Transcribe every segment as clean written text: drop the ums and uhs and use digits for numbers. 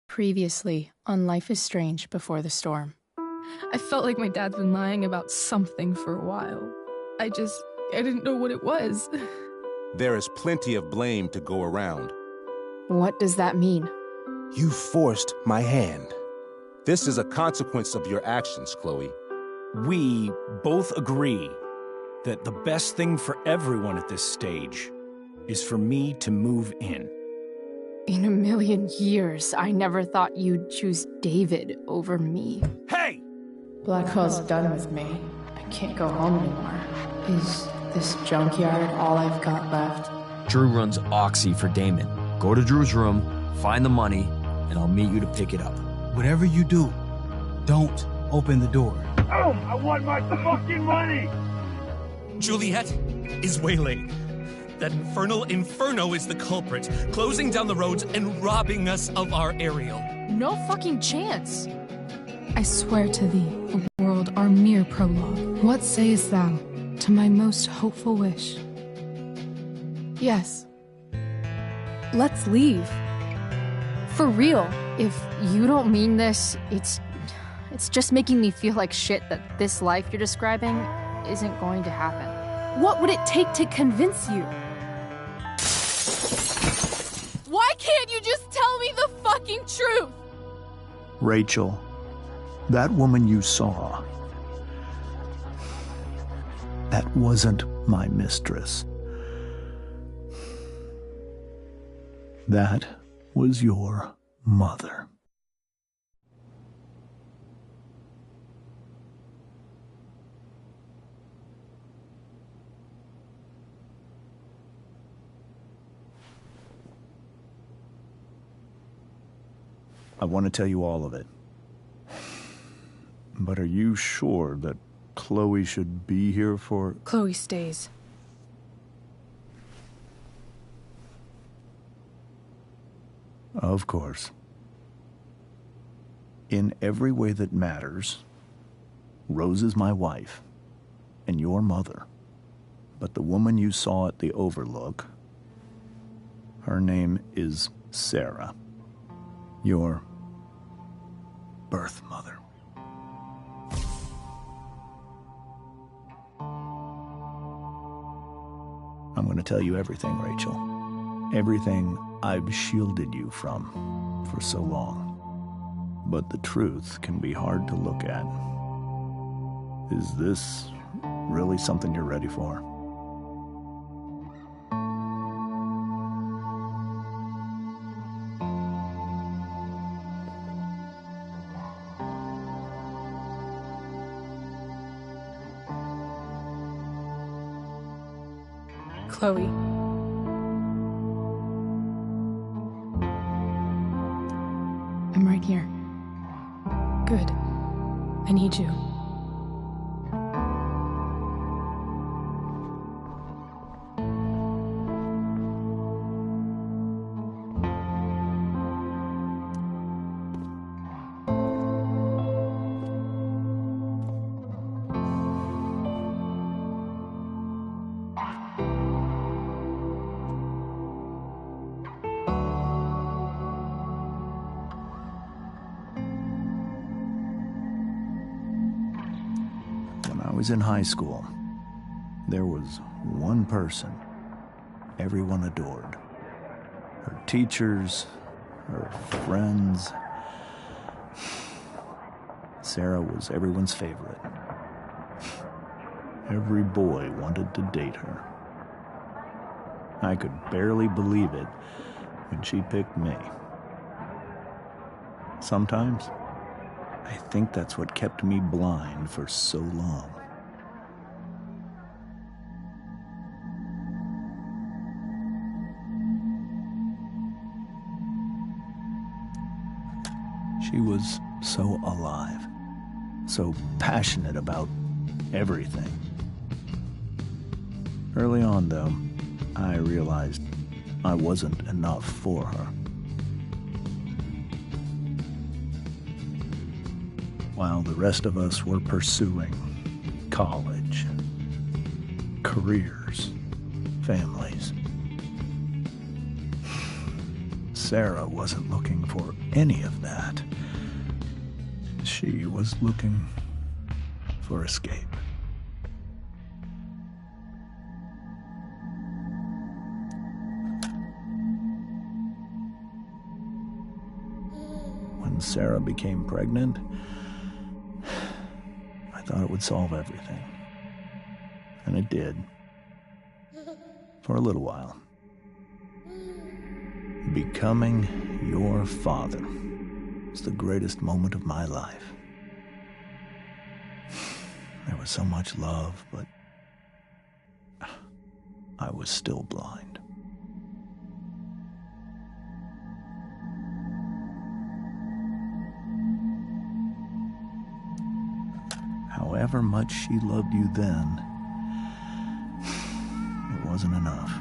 Previously on Life is Strange Before the Storm. I felt like my dad's been lying about something for a while. I didn't know what it was. There is plenty of blame to go around. What does that mean? You forced my hand. This is a consequence of your actions, Chloe. We both agree that the best thing for everyone at this stage is for me to move in. In a million years, I never thought you'd choose David over me. Hey! Blackwell's done with me. I can't go home anymore. Is this junkyard all I've got left? Drew runs Oxy for Damon. Go to Drew's room, find the money, and I'll meet you to pick it up. Whatever you do, don't open the door. Oh, I want my fucking money! Juliet is waylaid. That infernal Inferno is the culprit, closing down the roads and robbing us of our Ariel. No fucking chance. I swear to thee, the world are mere prologue. What sayest thou to my most hopeful wish? Yes. Let's leave. For real. If you don't mean this, it's just making me feel like shit that this life you're describing isn't going to happen. What would it take to convince you? Why can't you just tell me the fucking truth? Rachel, that woman you saw, that wasn't my mistress. That was your mother. I want to tell you all of it. But are you sure that Chloe should be here for... Chloe stays. Of course. In every way that matters, Rose is my wife and your mother. But the woman you saw at the Overlook, her name is Sarah, your birth mother. I'm going to tell you everything, Rachel. Everything I've shielded you from for so long. But the truth can be hard to look at. Is this really something you're ready for? Chloe. I'm right here. Good. I need you. I was in high school. There was one person everyone adored. Her teachers, her friends. Sarah was everyone's favorite. Every boy wanted to date her. I could barely believe it when she picked me. Sometimes, I think that's what kept me blind for so long. She was so alive, so passionate about everything. Early on, though, I realized I wasn't enough for her. While the rest of us were pursuing college, careers, families, Sarah wasn't looking for any of that. She was looking for escape. When Sarah became pregnant, I thought it would solve everything. And it did. For a little while. Becoming your father was the greatest moment of my life. There was so much love, but I was still blind. however much she loved you then, it wasn't enough.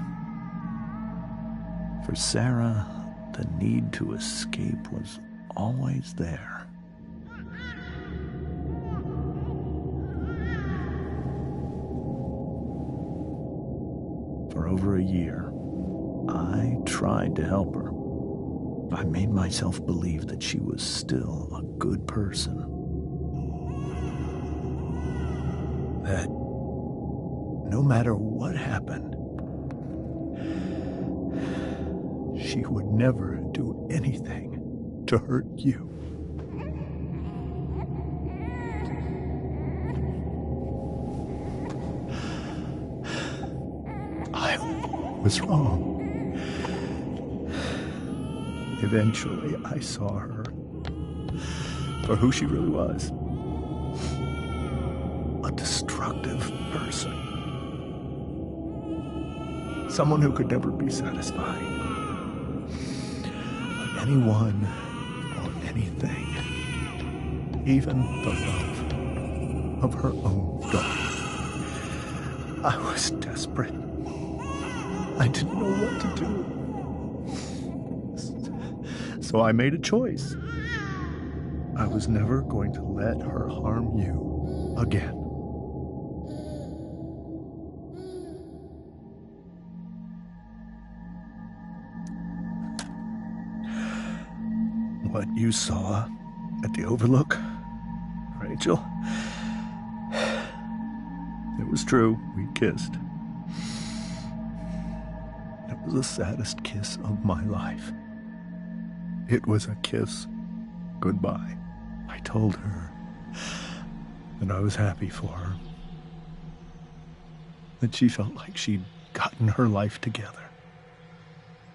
For Sarah, the need to escape was always there. For over a year, I tried to help her. I made myself believe that she was still a good person. That no matter what happened, she would never do anything to hurt you. I was wrong. Eventually, I saw her for who she really was. A destructive person. Someone who could never be satisfied by anyone or anything. Even the love of her own daughter. I was desperate. I didn't know what to do. So I made a choice. I was never going to let her harm you again. What you saw at the Overlook, Rachel, it was true. We kissed. It was the saddest kiss of my life. It was a kiss goodbye. I told her that I was happy for her. That she felt like she'd gotten her life together.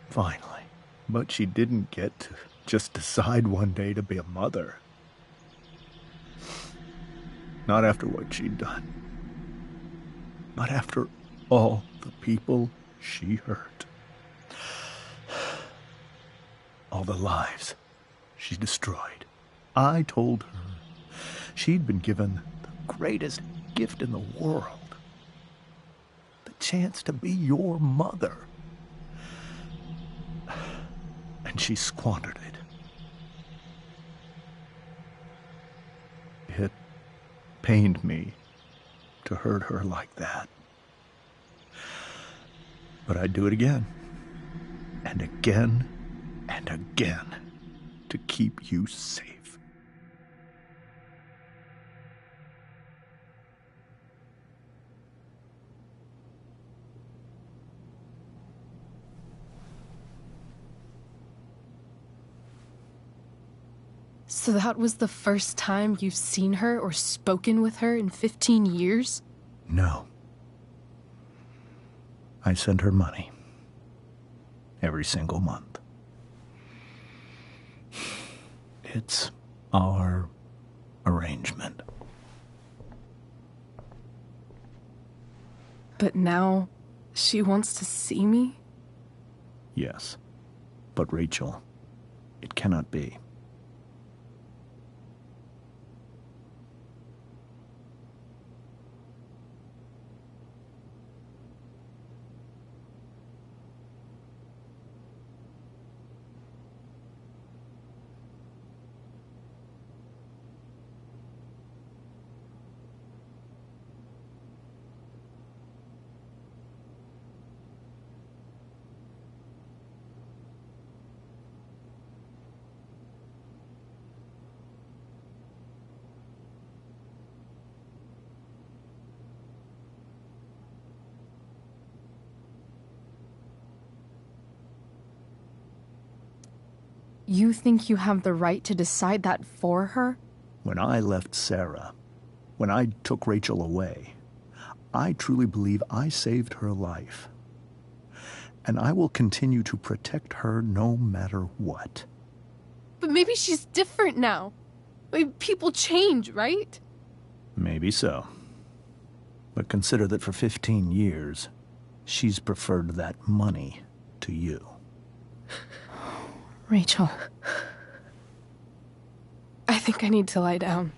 Finally. But she didn't get to just decide one day to be a mother. Not after what she'd done. But after all the people she hurt. All the lives she destroyed. I told her she'd been given the greatest gift in the world. The chance to be your mother. And she squandered it. It pained me to hurt her like that. But I'd do it again. And again. And again, to keep you safe. So that was the first time you've seen her or spoken with her in 15 years? No. I send her money. Every single month. It's our arrangement. But now she wants to see me? Yes. But Rachel, it cannot be. You think you have the right to decide that for her? When I left Sarah, when I took Rachel away, I truly believe I saved her life. And I will continue to protect her no matter what. But maybe she's different now. People change, right? Maybe so. But consider that for 15 years, she's preferred that money to you. Rachel, I think I need to lie down.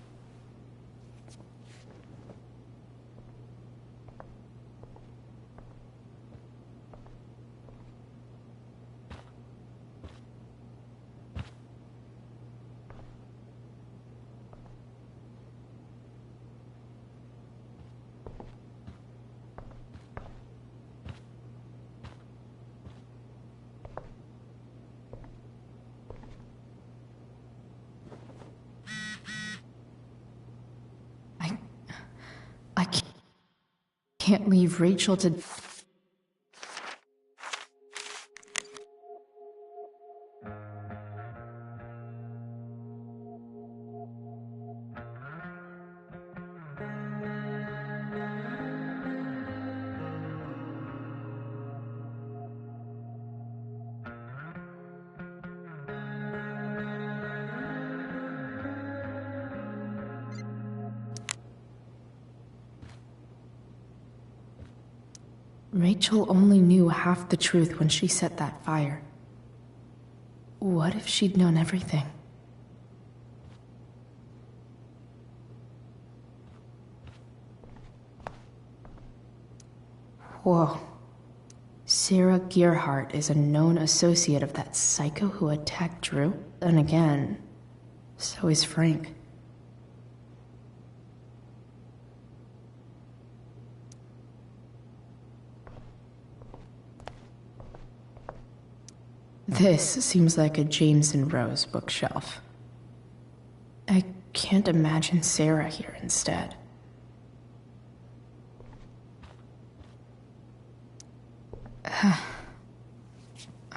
can't leave Rachel to... Rachel only knew half the truth when she set that fire. What if she'd known everything? Whoa. Sarah Gearhart is a known associate of that psycho who attacked Drew? And again, so is Frank. This seems like a James and Rose bookshelf. I can't imagine Sarah here instead.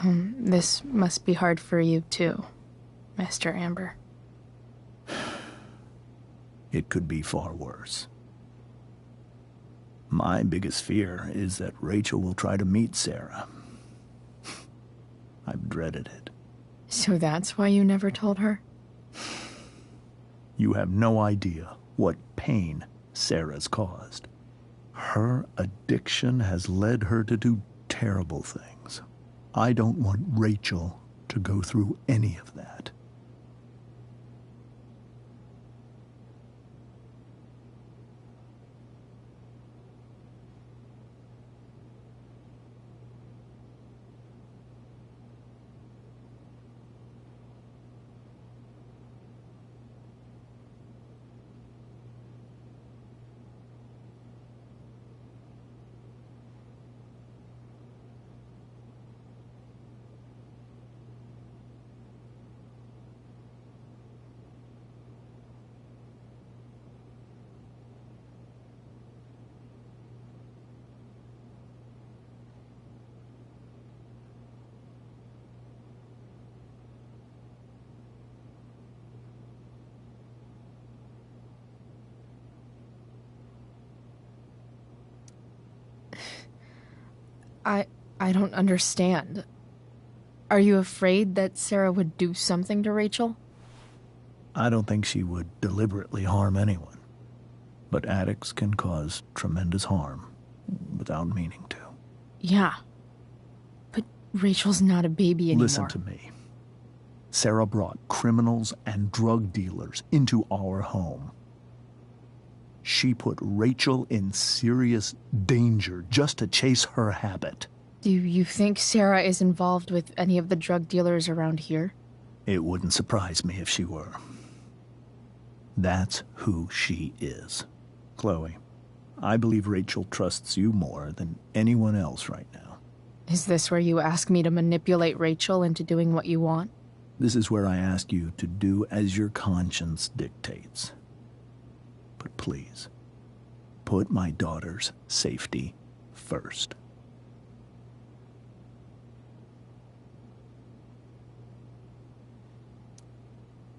This must be hard for you too, Mr. Amber. It could be far worse. My biggest fear is that Rachel will try to meet Sarah. I've dreaded it. So that's why you never told her? You have no idea what pain Sarah's caused. Her addiction has led her to do terrible things. I don't want Rachel to go through any of that. I don't understand. Are you afraid that Sarah would do something to Rachel? I don't think she would deliberately harm anyone. But addicts can cause tremendous harm without meaning to. Yeah. But Rachel's not a baby anymore. Listen to me. Sarah brought criminals and drug dealers into our home. She put Rachel in serious danger just to chase her habit. Do you think Sarah is involved with any of the drug dealers around here? It wouldn't surprise me if she were. That's who she is. Chloe, I believe Rachel trusts you more than anyone else right now. Is this where you ask me to manipulate Rachel into doing what you want? This is where I ask you to do as your conscience dictates. But please, put my daughter's safety first.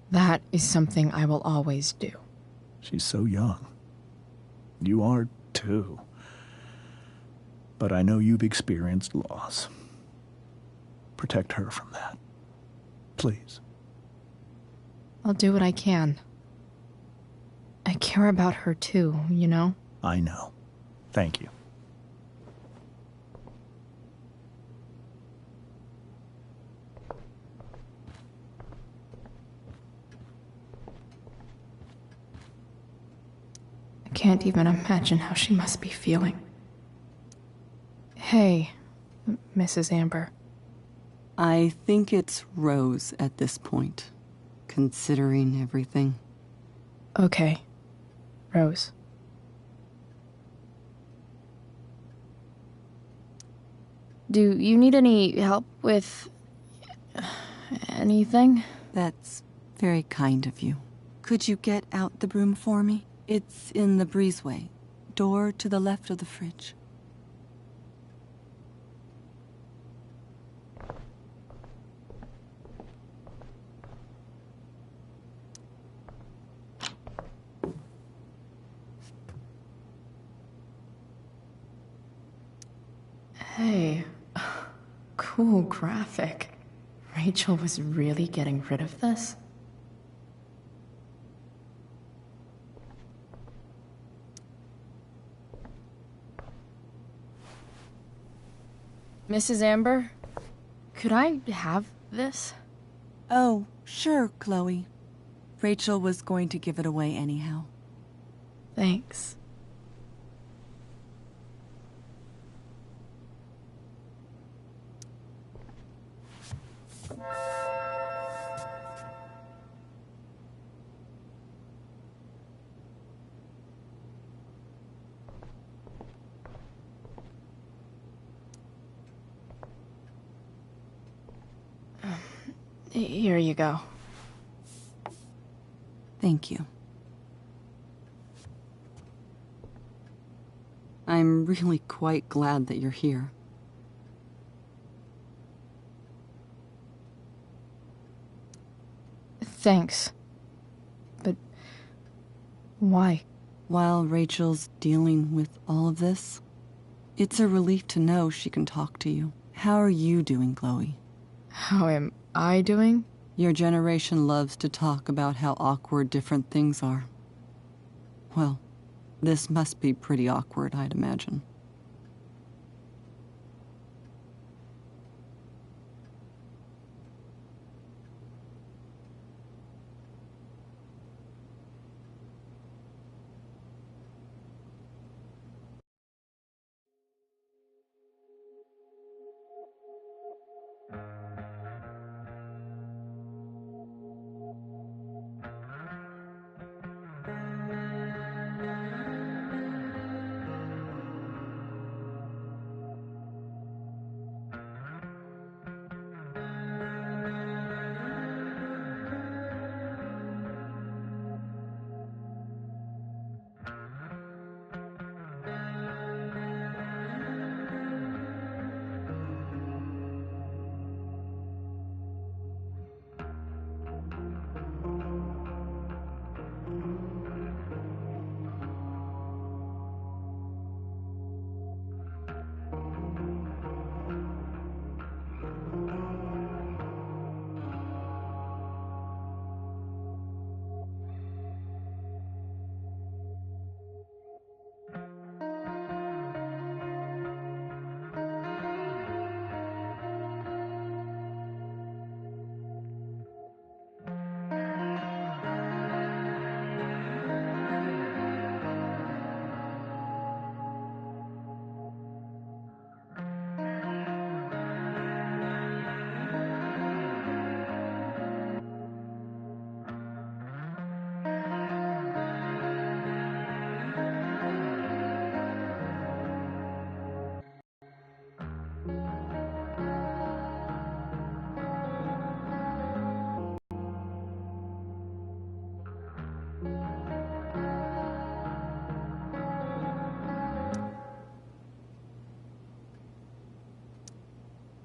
That is something I will always do. She's so young. You are too. But I know you've experienced loss. Protect her from that. Please. I'll do what I can. I care about her too, you know? I know. Thank you. I can't even imagine how she must be feeling. Hey, Mrs. Amber. I think it's Rose at this point, considering everything. Okay. Rose. Do you need any help with... anything? That's very kind of you. Could you get out the broom for me? It's in the breezeway. door to the left of the fridge. Hey, cool graphic. Rachel was really getting rid of this? Mrs. Amber, could I have this? Oh, sure, Chloe. Rachel was going to give it away anyhow. Thanks. Here you go. Thank you. I'm really quite glad that you're here. Thanks. But why? While Rachel's dealing with all of this, it's a relief to know she can talk to you. How are you doing, Chloe? How am I doing? Your generation loves to talk about how awkward different things are. Well, this must be pretty awkward, I'd imagine.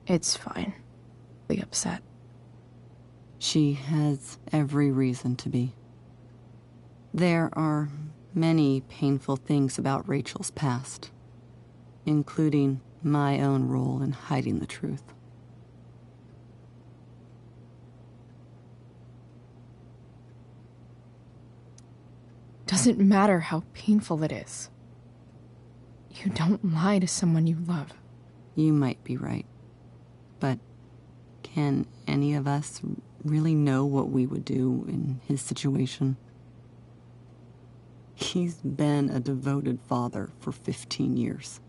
It's fine. Be upset. She has every reason to be. There are many painful things about Rachel's past, including my own role in hiding the truth. Doesn't matter how painful it is. You don't lie to someone you love. You might be right. But can any of us really know what we would do in his situation? He's been a devoted father for 15 years.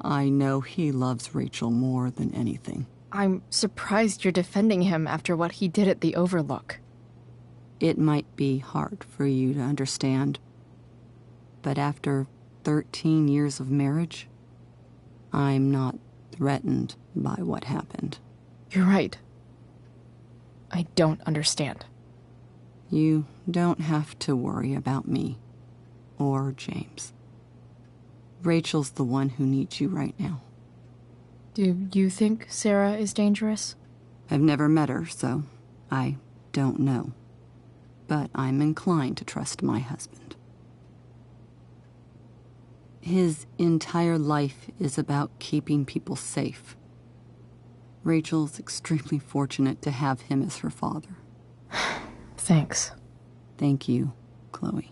I know he loves Rachel more than anything. I'm surprised you're defending him after what he did at the Overlook. It might be hard for you to understand, but after 13 years of marriage, I'm not threatened by what happened. You're right. I don't understand. You don't have to worry about me or James. Rachel's the one who needs you right now. Do you think Sarah is dangerous? I've never met her, so I don't know. But I'm inclined to trust my husband. His entire life is about keeping people safe. Rachel's extremely fortunate to have him as her father. Thanks. Thank you, Chloe.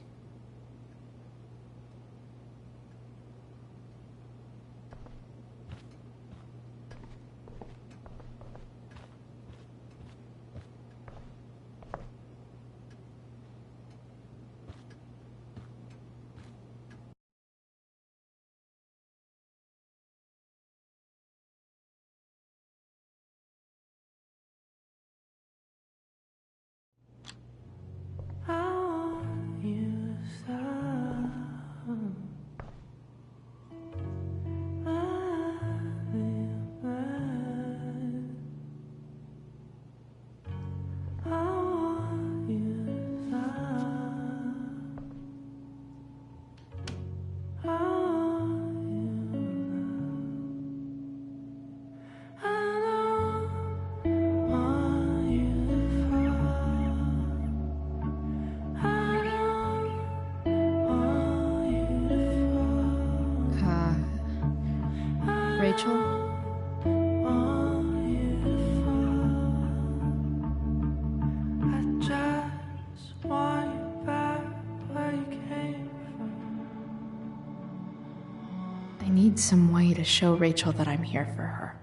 Rachel? I need some way to show Rachel that I'm here for her.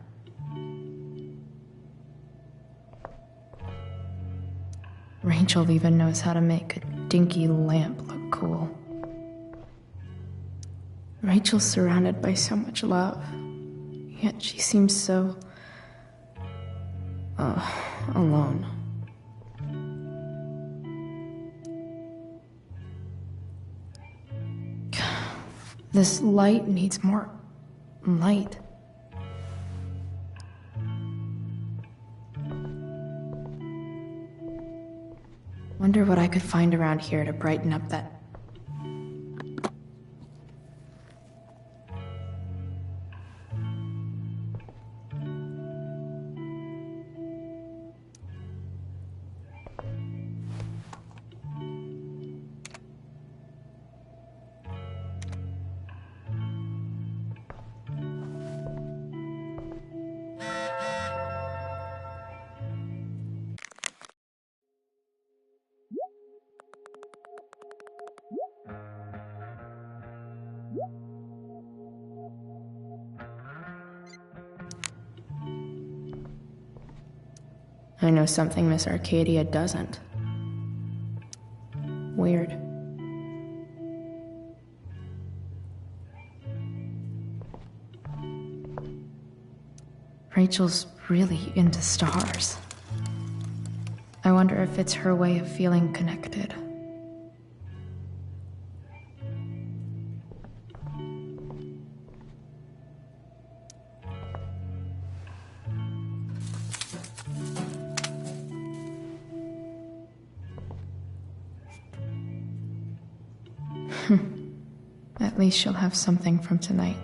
Rachel even knows how to make a dinky lamp look cool. Rachel's surrounded by so much love, yet she seems so... alone. This light needs more light. Wonder what I could find around here to brighten up that... I know something Miss Arcadia doesn't. Weird. Rachel's really into stars. I wonder if it's her way of feeling connected. At least she'll have something from tonight.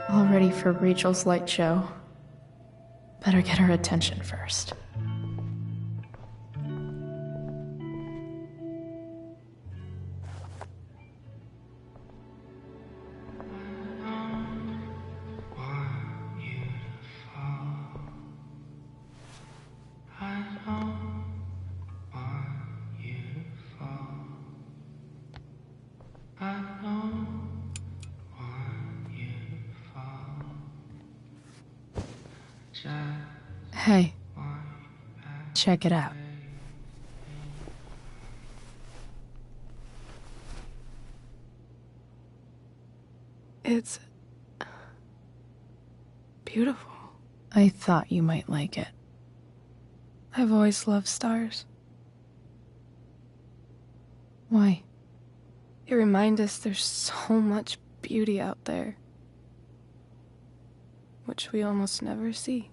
All ready for Rachel's light show. Better get her attention first. Hey, check it out. It's beautiful. I thought you might like it. I've always loved stars. Why? They remind us there's so much beauty out there, which we almost never see.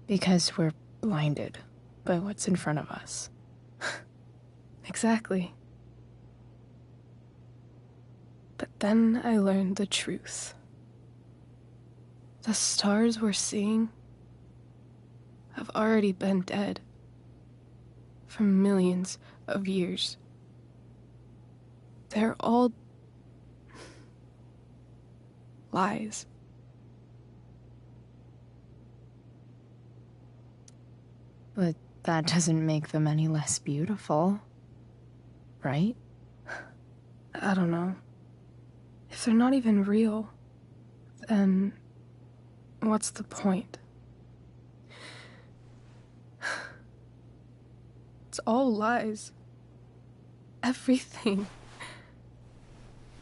Because we're blinded by what's in front of us. Exactly. But then I learned the truth. The stars we're seeing have already been dead for millions of years. They're all lies. But that doesn't make them any less beautiful, right? I don't know. If they're not even real, then what's the point? It's all lies. Everything.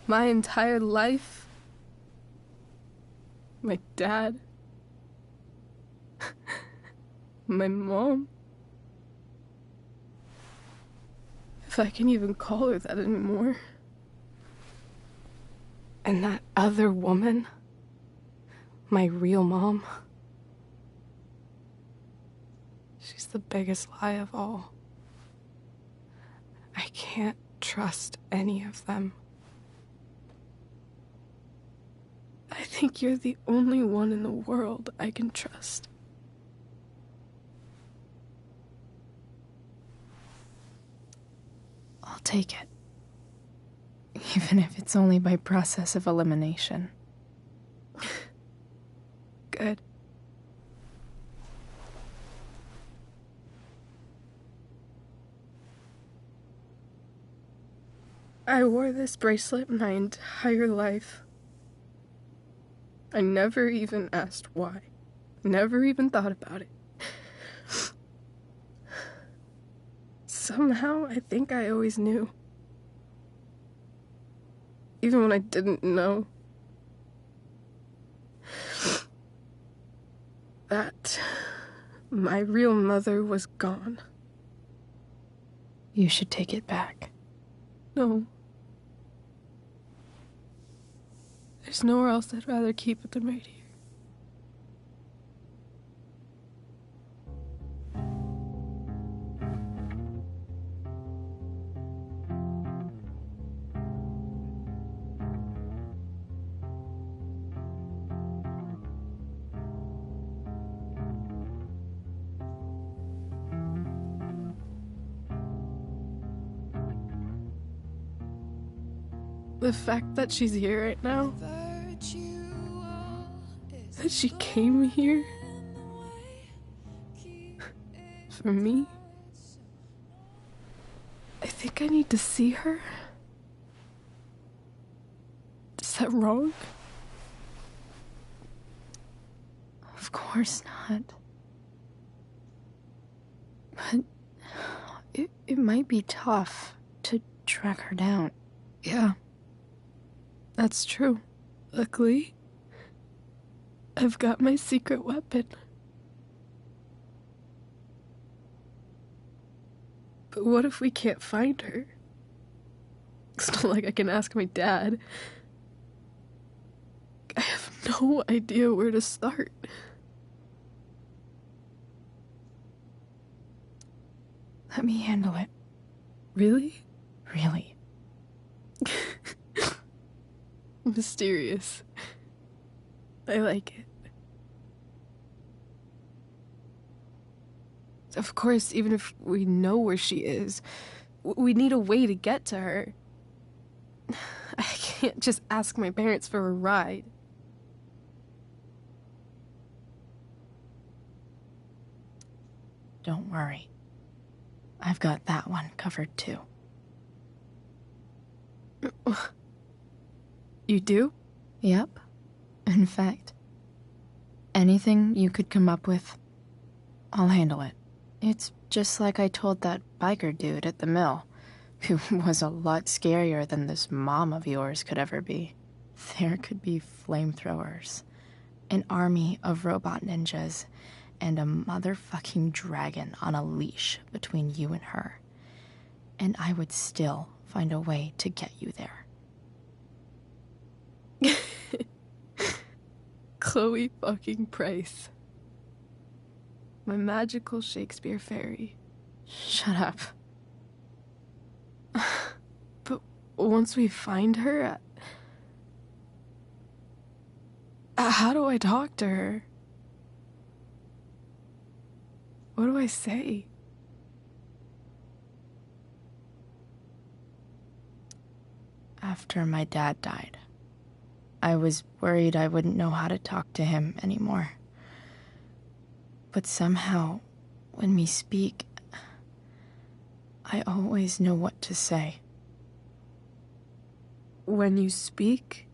My entire life. My dad. My mom. If I can even call her that anymore. And that other woman. My real mom. She's the biggest lie of all. I can't trust any of them. I think you're the only one in the world I can trust. I'll take it. Even if it's only by process of elimination. Good. I wore this bracelet my entire life. I never even asked why. Never even thought about it. Somehow, I think I always knew. Even when I didn't know. That my real mother was gone. You should take it back. No. There's nowhere else I'd rather keep it than right here. The fact that she's here right now, that she came here for me, I think I need to see her. Is that wrong? Of course not. But it might be tough to track her down. Yeah. That's true. Luckily, I've got my secret weapon. But what if we can't find her? It's not like I can ask my dad. I have no idea where to start. Let me handle it. Really? Really. Mysterious. I like it. Of course, even if we know where she is, we need a way to get to her. I can't just ask my parents for a ride. Don't worry. I've got that one covered too. You do? Yep. In fact, anything you could come up with, I'll handle it. It's just like I told that biker dude at the mill. who was a lot scarier than this mom of yours could ever be. There could be flamethrowers, an army of robot ninjas, and a motherfucking dragon on a leash between you and her. And I would still find a way to get you there. Chloe fucking Price. My magical Shakespeare fairy. Shut up. But once we find her, how do I talk to her? What do I say? After my dad died, I was worried I wouldn't know how to talk to him anymore. But somehow, when we speak, I always know what to say. When you speak?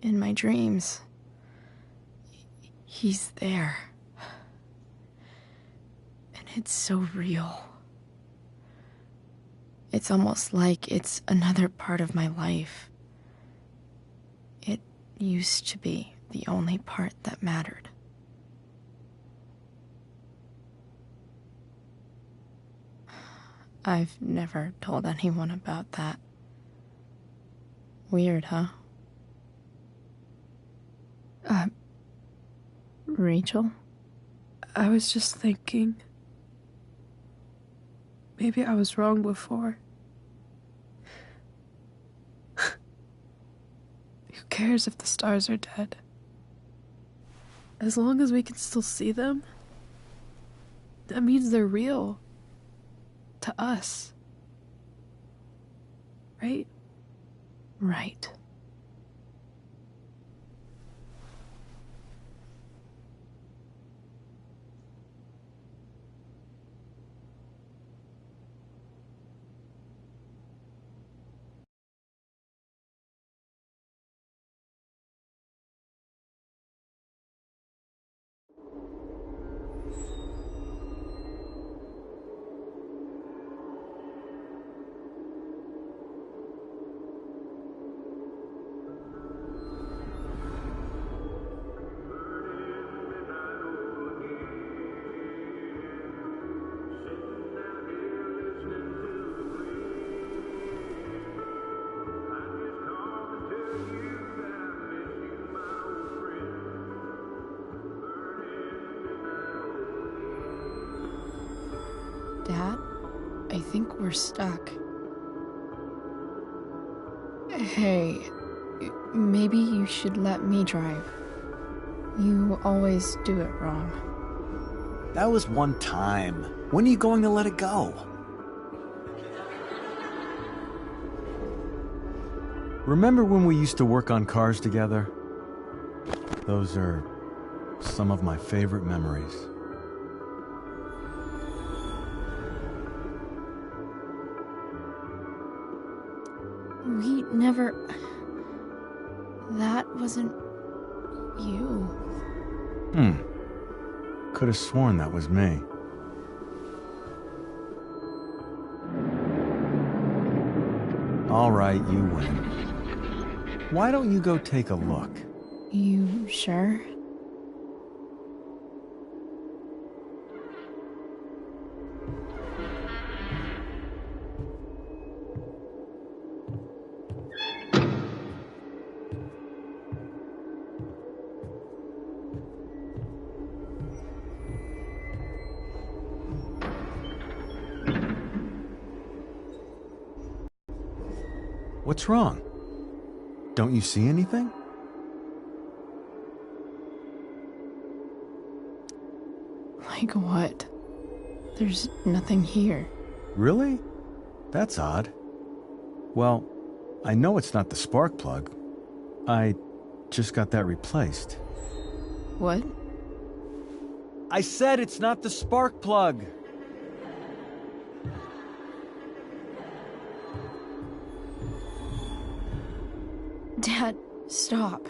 In my dreams. He's there. And it's so real. It's almost like it's another part of my life. It used to be the only part that mattered. I've never told anyone about that. Weird, huh? Rachel? I was just thinking. Maybe I was wrong before. Who cares if the stars are dead? As long as we can still see them, that means they're real. To us. Right? Right. Dad, I think we're stuck. Hey, maybe you should let me drive. You always do it wrong. That was one time. When are you going to let it go? Remember when we used to work on cars together? Those are some of my favorite memories. We never... That wasn't... you. Could have sworn that was me. All right, you win. Why don't you go take a look? You sure? What's wrong? Don't you see anything? Like what? There's nothing here. Really? That's odd. Well, I know it's not the spark plug. I just got that replaced. What? I said it's not the spark plug! Dad, stop.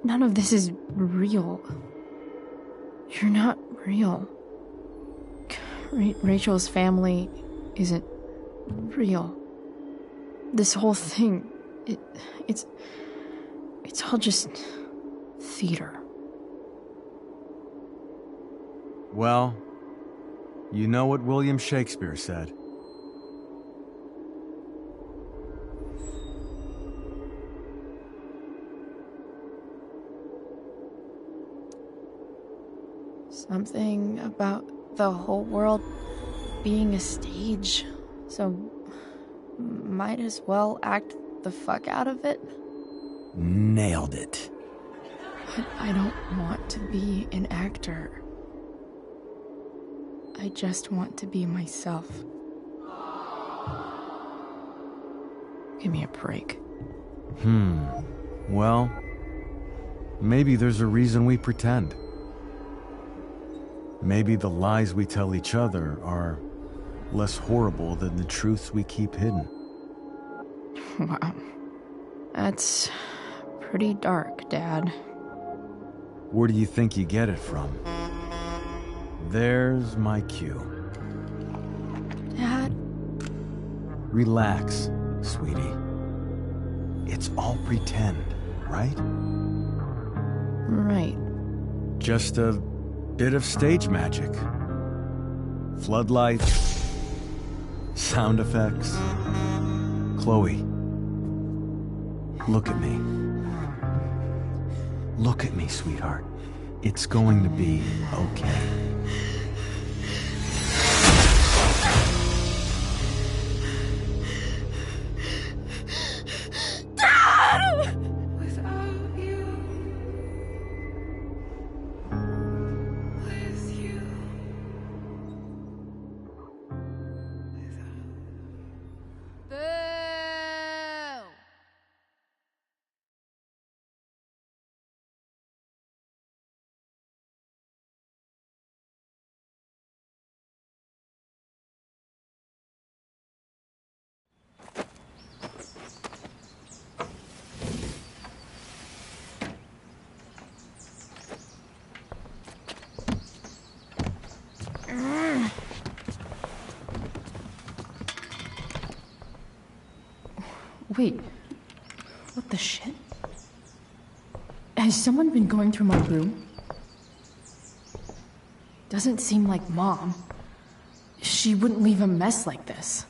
None of this is real. You're not real. Rachel's family isn't real. This whole thing, it's all just theater. Well, you know what William Shakespeare said. Something about the whole world being a stage, so might as well act the fuck out of it. Nailed it. But I don't want to be an actor. I just want to be myself. Give me a break. Well, maybe there's a reason we pretend. Maybe the lies we tell each other are less horrible than the truths we keep hidden. Wow. That's pretty dark, Dad. Where do you think you get it from? There's my cue. Dad? Relax, sweetie. It's all pretend, right? Right. Just a bit of stage magic. Floodlights, sound effects. Chloe, look at me. Look at me, sweetheart. It's going to be okay. Wait, what the shit? Has someone been going through my room? Doesn't seem like Mom. She wouldn't leave a mess like this.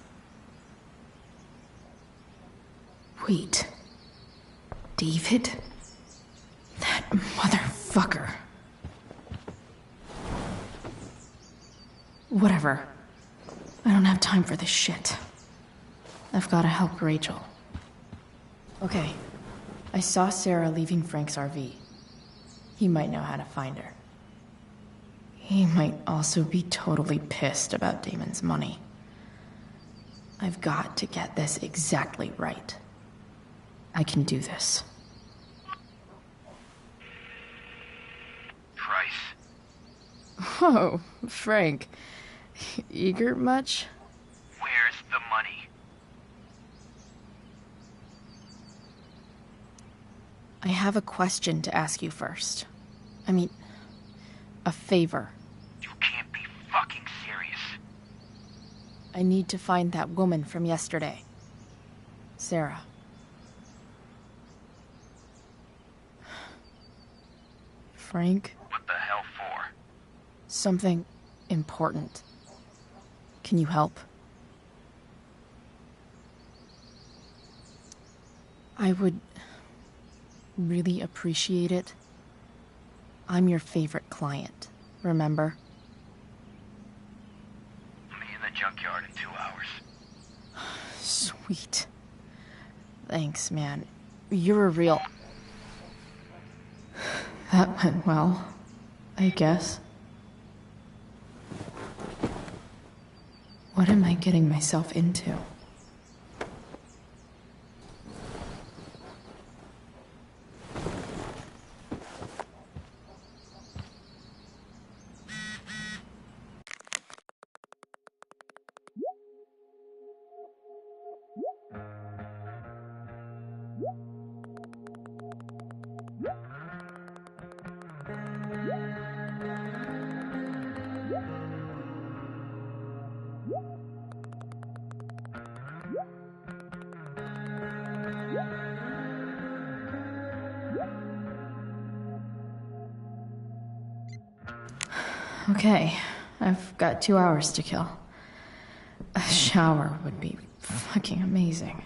Wait. David? That motherfucker. Whatever. I don't have time for this shit. I've gotta help Rachel. Okay. I saw Sarah leaving Frank's RV. He might know how to find her. He might also be totally pissed about Damon's money. I've got to get this exactly right. I can do this. Price. Oh, Frank. Eager much? Where's the money? I have a question to ask you first. I mean, a favor. You can't be fucking serious. I need to find that woman from yesterday. Sarah. Frank? What the hell for? Something important. Can you help? I would really appreciate it. I'm your favorite client, remember? Meet in the junkyard in 2 hours. Sweet. Thanks, man. You're a real... That went well, I guess. What am I getting myself into? Okay, I've got 2 hours to kill. A shower would be fucking amazing.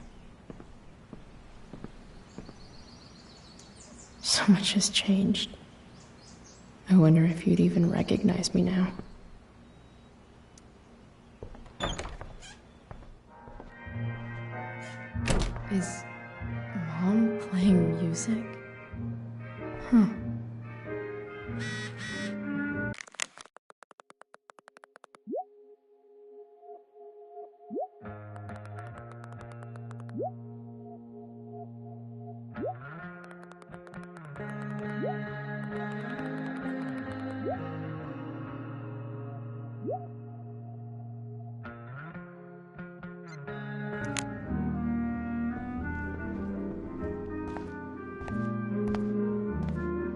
So much has changed. I wonder if you'd even recognize me now. Is Mom playing music? Huh.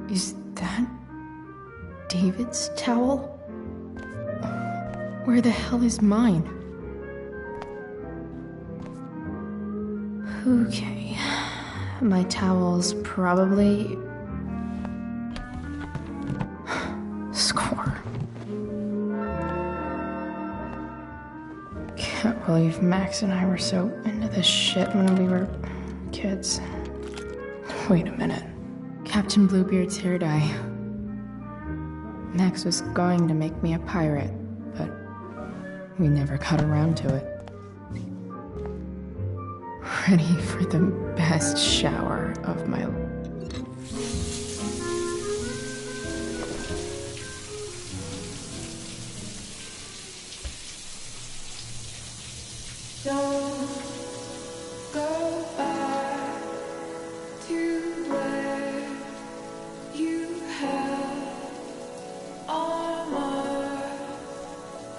Is that David's towel? Where the hell is mine? Okay, my towel's probably... Score. Can't believe Max and I were so into this shit when we were kids. Wait a minute. Captain Bluebeard's hair dye. Max was going to make me a pirate, but we never got around to it. Ready for the best shower of my life. Don't go back to where you had armor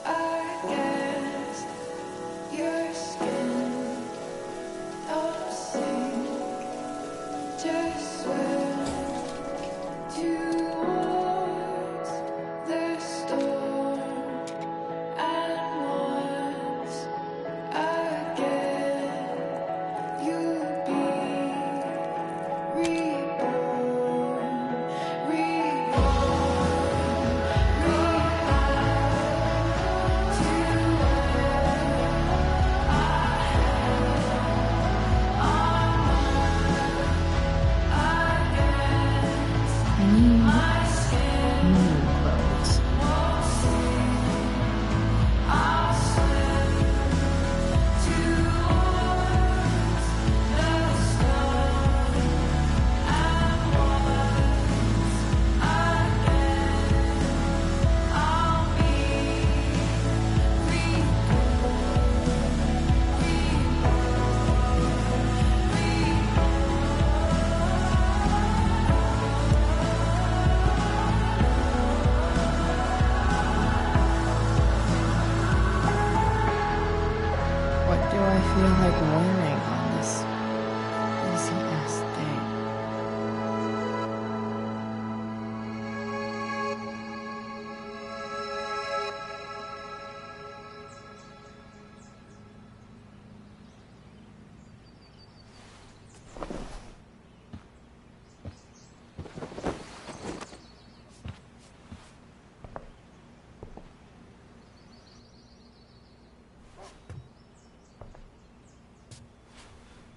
against your skin. Don't sink, just swim towards the storm. And once again, you'll be reborn, What do I feel like wearing on this easy-ass thing?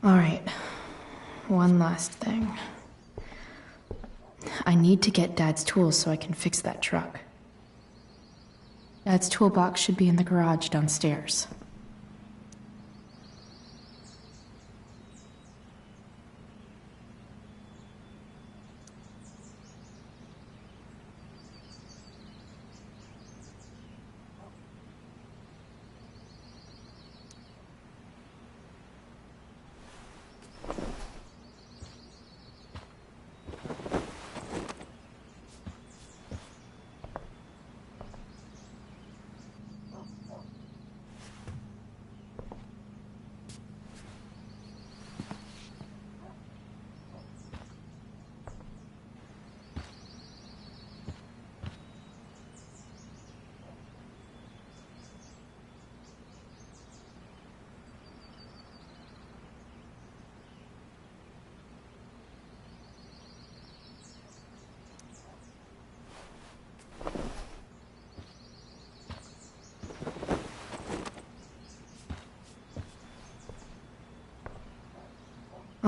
All right, one last thing. I need to get Dad's tools so I can fix that truck. Dad's toolbox should be in the garage downstairs.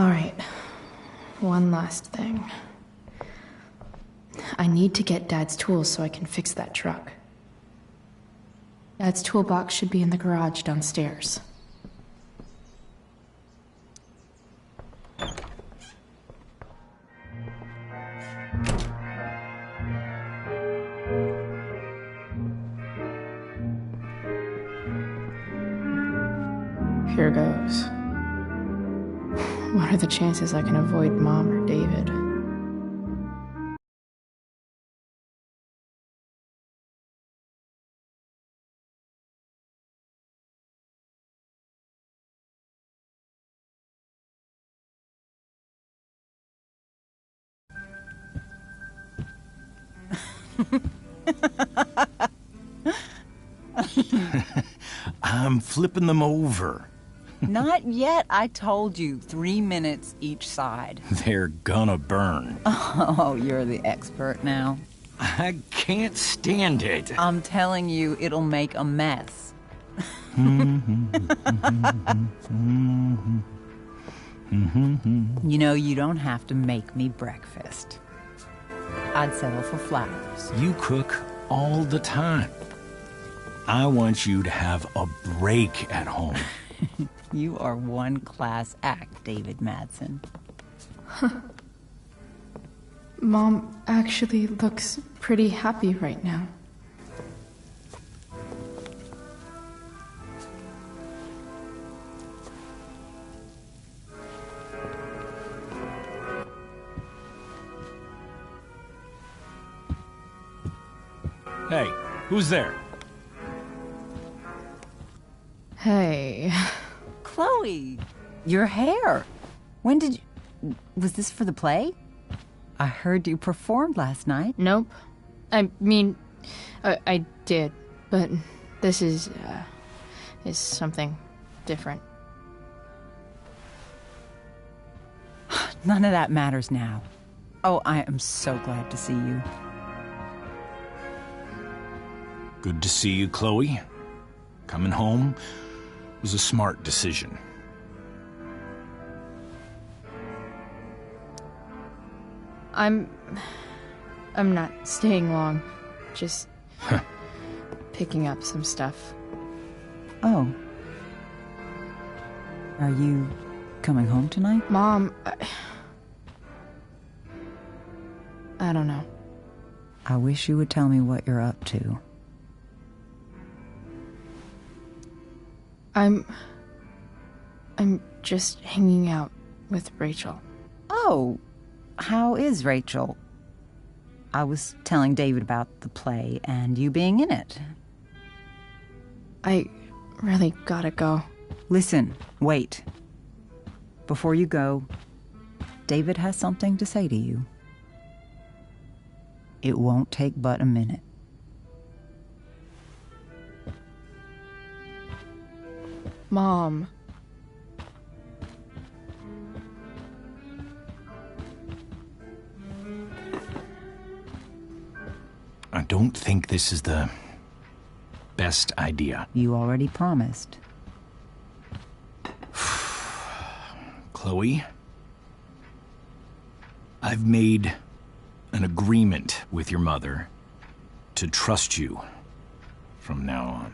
Alright. One last thing. I need to get Dad's tools so I can fix that truck. Dad's toolbox should be in the garage downstairs. Here goes. What are the chances I can avoid Mom or David? I'm flipping them over. Not yet. I told you, 3 minutes each side. They're gonna burn. Oh, you're the expert now. I can't stand it. I'm telling you, it'll make a mess. You know, you don't have to make me breakfast. I'd settle for flowers. You cook all the time. I want you to have a break at home. You are one class act, David Madsen. Mom actually looks pretty happy right now. Hey, who's there? Hey. Chloe, your hair. When did you... Was this for the play? I heard you performed last night. Nope. I mean, I did, but this is something different. None of that matters now. Oh, I am so glad to see you. Good to see you, Chloe. Coming home was a smart decision. I'm not staying long. Just picking up some stuff. Oh. Are you coming home tonight? Mom, I don't know. I wish you would tell me what you're up to. I'm just hanging out with Rachel. Oh, how is Rachel? I was telling David about the play and you being in it. I really gotta go. Listen, wait. Before you go, David has something to say to you. It won't take but a minute. Mom. I don't think this is the best idea. You already promised. Chloe, I've made an agreement with your mother to trust you from now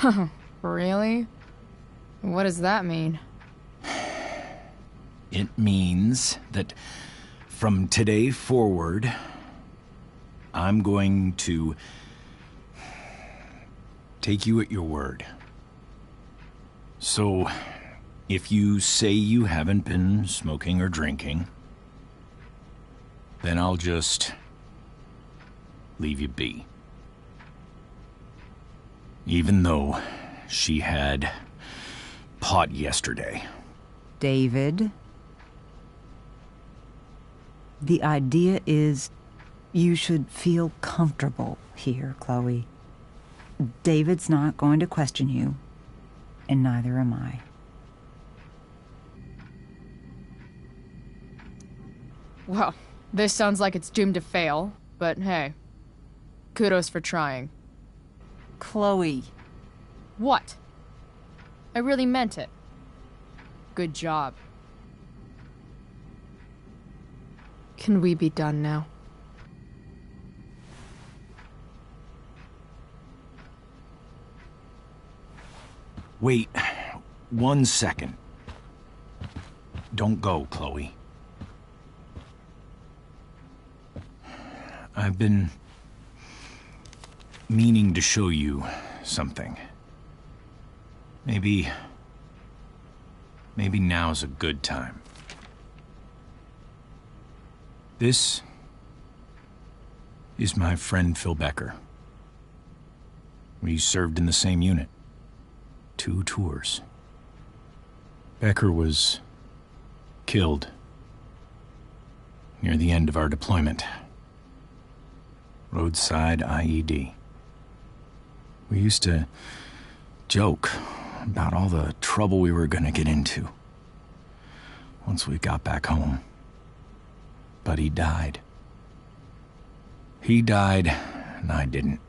on. Really? What does that mean? It means that from today forward, I'm going to take you at your word. So, if you say you haven't been smoking or drinking, then I'll just leave you be. Even though she had pot yesterday. David, the idea is you should feel comfortable here, Chloe. David's not going to question you, and neither am I. Well, this sounds like it's doomed to fail, but hey, kudos for trying. Chloe. What? I really meant it. Good job. Can we be done now? Wait 1 second. Don't go, Chloe. I've been meaning to show you something. Maybe now's a good time. This is my friend Phil Becker. We served in the same unit. 2 tours. Becker was killed near the end of our deployment. Roadside IED. We used to joke about all the trouble we were gonna get into once we got back home. But he died. He died, and I didn't.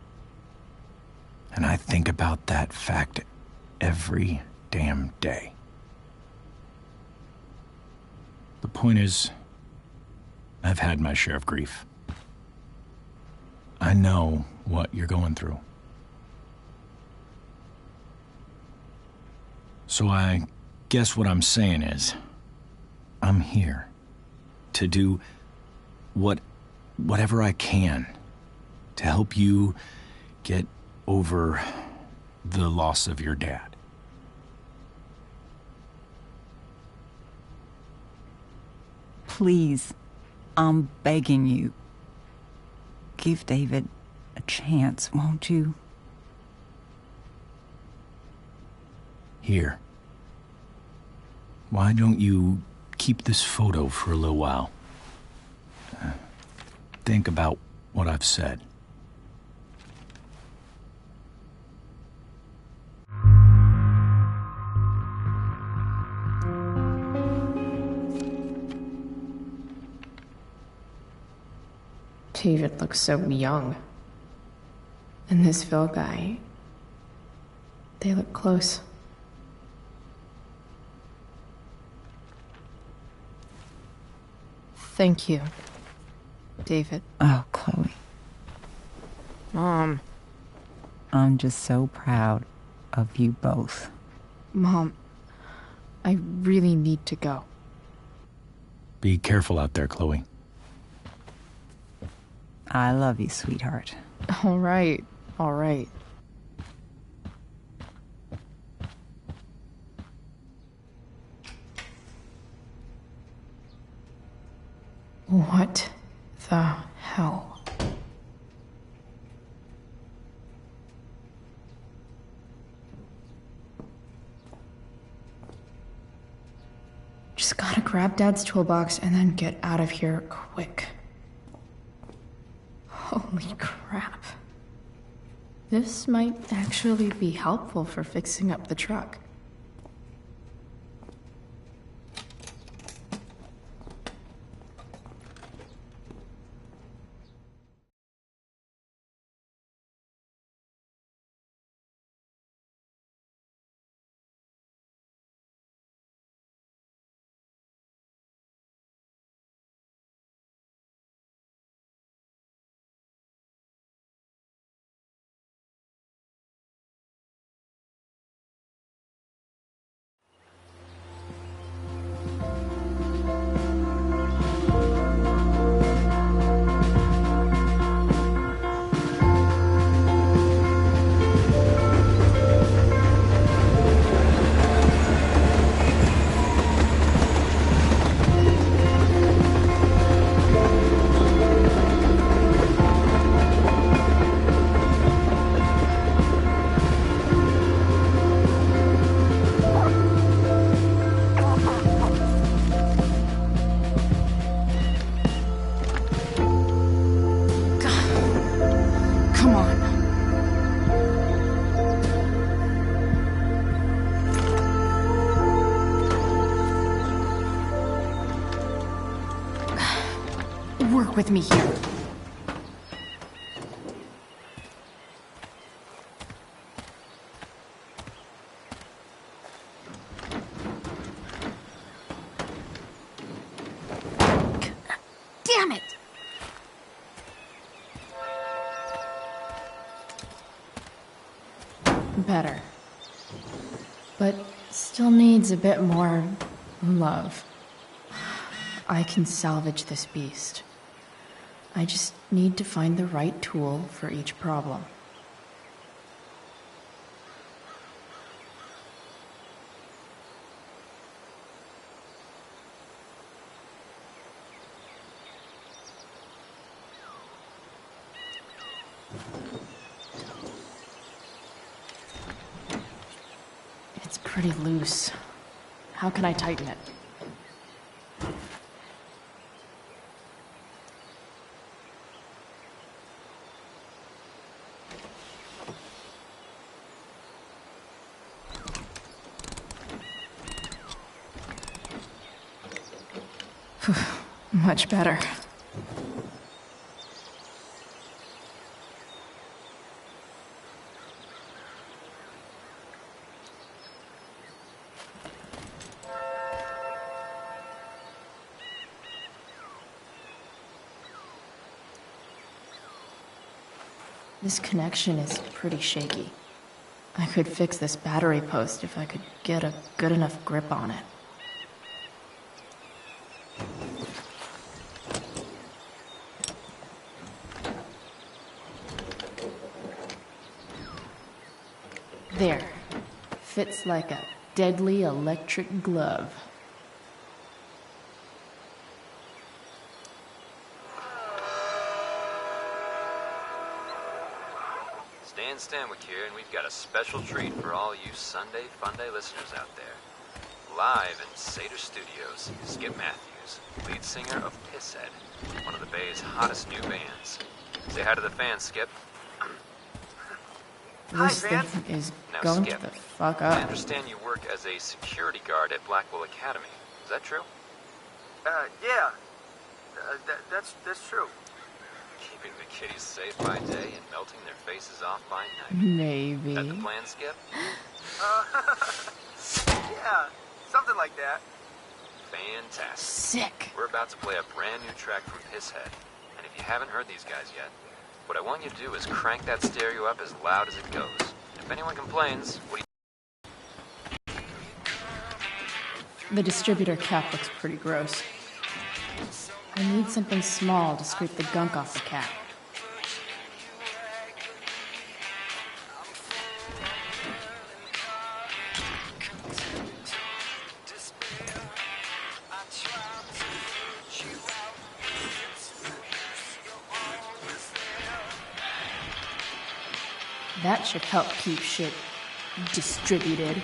And I think about that fact every damn day. The point is, I've had my share of grief. I know what you're going through. So I guess what I'm saying is, I'm here to do whatever I can to help you get over the loss of your dad. Please, I'm begging you. Give David a chance, won't you? Here. Why don't you keep this photo for a little while? Think about what I've said. David looks so young. And this Phil guy, they look close. Thank you, David. Oh, Chloe. Mom. I'm just so proud of you both. Mom, I really need to go. Be careful out there, Chloe. I love you, sweetheart. All right, all right. What the hell? Just gotta grab Dad's toolbox and then get out of here quick. Holy crap. This might actually be helpful for fixing up the truck. Come on. Work with me here. Damn better. But still needs a bit more love. I can salvage this beast. I just need to find the right tool for each problem. It's pretty loose. How can I tighten it? Much better. This connection is pretty shaky. I could fix this battery post if I could get a good enough grip on it. There. Fits like a deadly electric glove. Stan Stanwyck here, and we've got a special treat for all you Sunday Funday listeners out there. Live in Seder Studios, Skip Matthews, lead singer of Pisshead, one of the Bay's hottest new bands. Say hi to the fans, Skip. This thing is Now, going Skip, to the fuck I up. understand you work as a security guard at Blackwell Academy. Is that true? Yeah. That's true. Keeping the kiddies safe by day and melting their faces off by night. Maybe. Is that the plan, Skip? Yeah, something like that. Fantastic. Sick. We're about to play a brand new track from Pisshead. And if you haven't heard these guys yet, what I want you to do is crank that stereo up as loud as it goes. If anyone complains, what do you... The distributor cap looks pretty gross. I need something small to scrape the gunk off the cap. That should help keep shit distributed.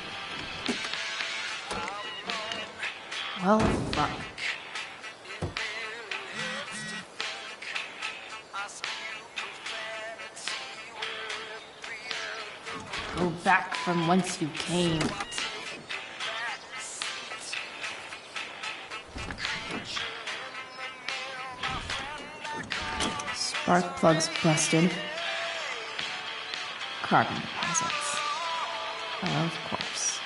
Well, fuck. Go back from whence you came. Spark plugs busted. Carbon deposits. Of course.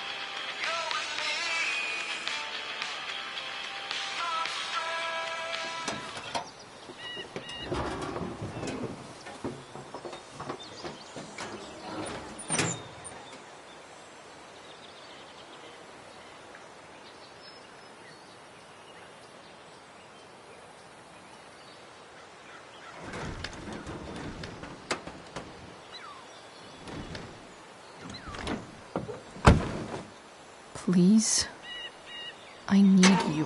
Please, I need you.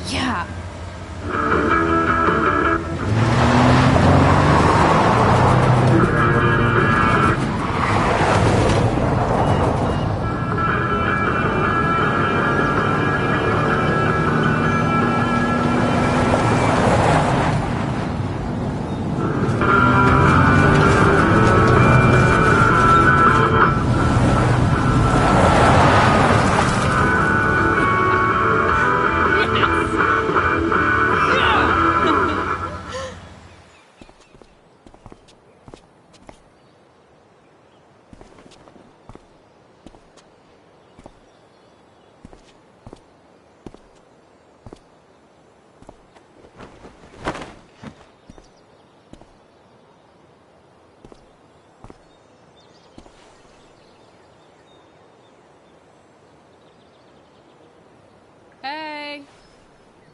Yeah.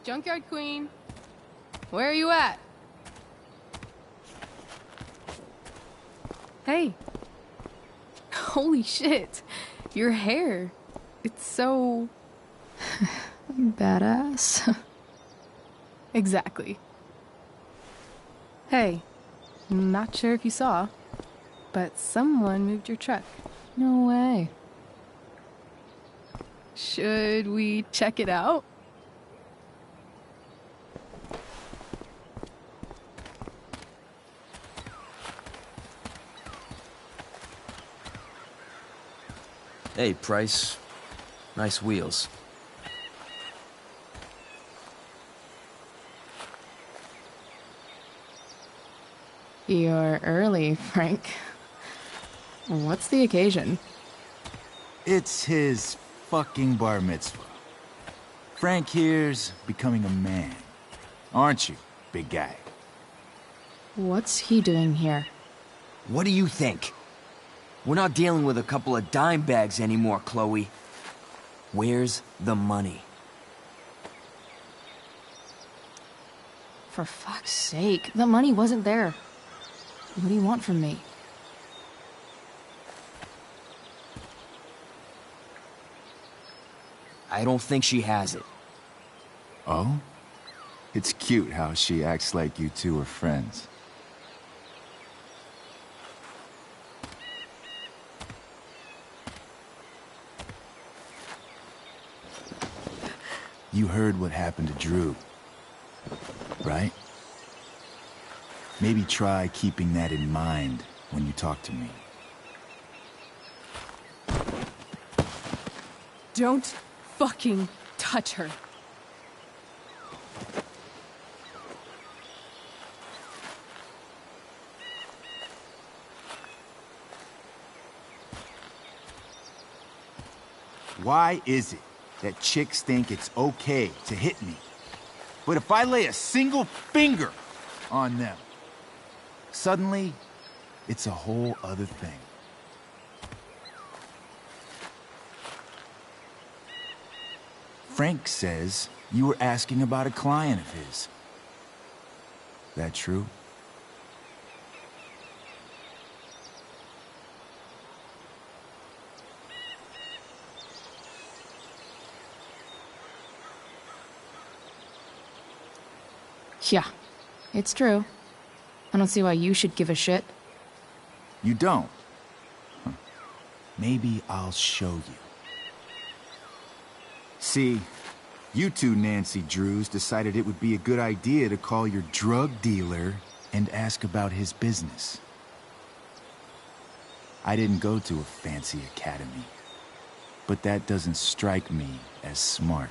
Junkyard Queen. Where are you at? Hey. Holy shit. Your hair. It's so... Badass. Exactly. Hey, not sure if you saw, but someone moved your truck. No way. Should we check it out? Hey, Price. Nice wheels. You're early, Frank. What's the occasion? It's his fucking bar mitzvah. Frank here's becoming a man. Aren't you, big guy? What's he doing here? What do you think? We're not dealing with a couple of dime bags anymore, Chloe. Where's the money? For fuck's sake, the money wasn't there. What do you want from me? I don't think she has it. Oh? It's cute how she acts like you two are friends. You heard what happened to Drew, right? Maybe try keeping that in mind when you talk to me. Don't fucking touch her. Why is it that chicks think it's okay to hit me? But if I lay a single finger on them, suddenly, it's a whole other thing. Frank says you were asking about a client of his. That true? Yeah, it's true. I don't see why you should give a shit. You don't? Huh. Maybe I'll show you. See, you two Nancy Drews decided it would be a good idea to call your drug dealer and ask about his business. I didn't go to a fancy academy, but that doesn't strike me as smart.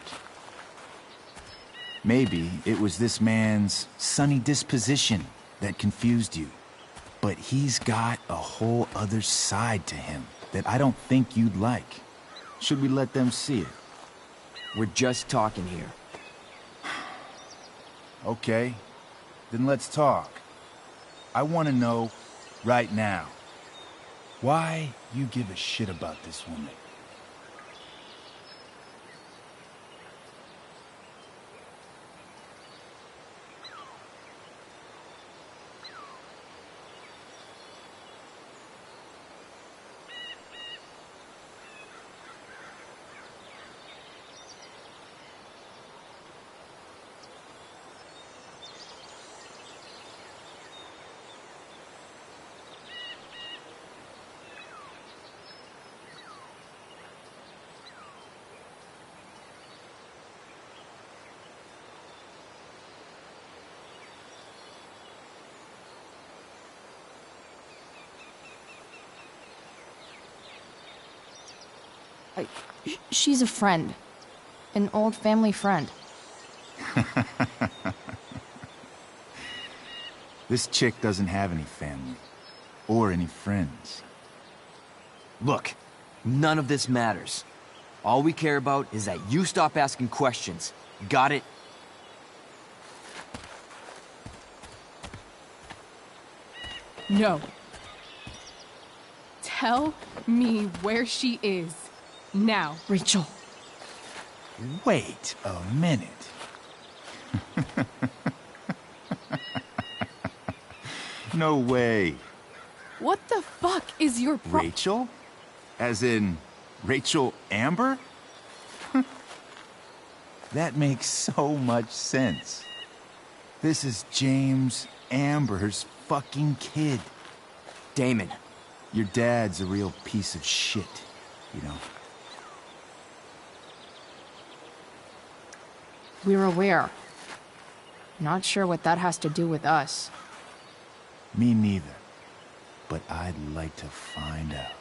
Maybe it was this man's sunny disposition that confused you. But he's got a whole other side to him that I don't think you'd like. Should we let them see it? We're just talking here. Okay, then let's talk. I want to know right now why you give a shit about this woman. She's a friend. An old family friend. This chick doesn't have any family. Or any friends. Look, none of this matters. All we care about is that you stop asking questions. Got it? No. Tell me where she is. Now. Rachel. Wait a minute. No way. What the fuck is your Rachel? As in, Rachel Amber? That makes so much sense. This is James Amber's fucking kid. Damon. Your dad's a real piece of shit, you know? We're aware. Not sure what that has to do with us. Me neither. But I'd like to find out.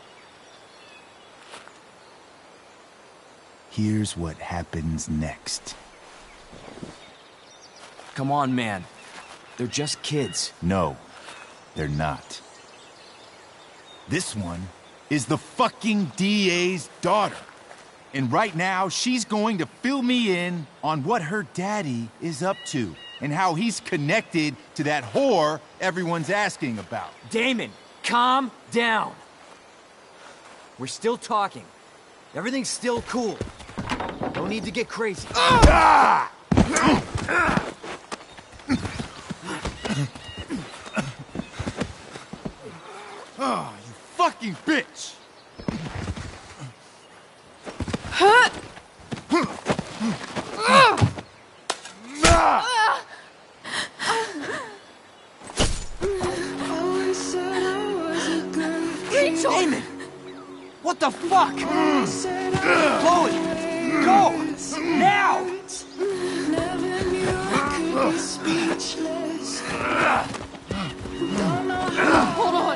Here's what happens next. Come on, man. They're just kids. No, they're not. This one is the fucking DA's daughter. And right now, she's going to fill me in on what her daddy is up to and how he's connected to that whore everyone's asking about. Damon, calm down. We're still talking. Everything's still cool. No need to get crazy. Ah! Oh, you fucking bitch! Rachel! Damon! What the fuck? Chloe! Go! Now! Hold on.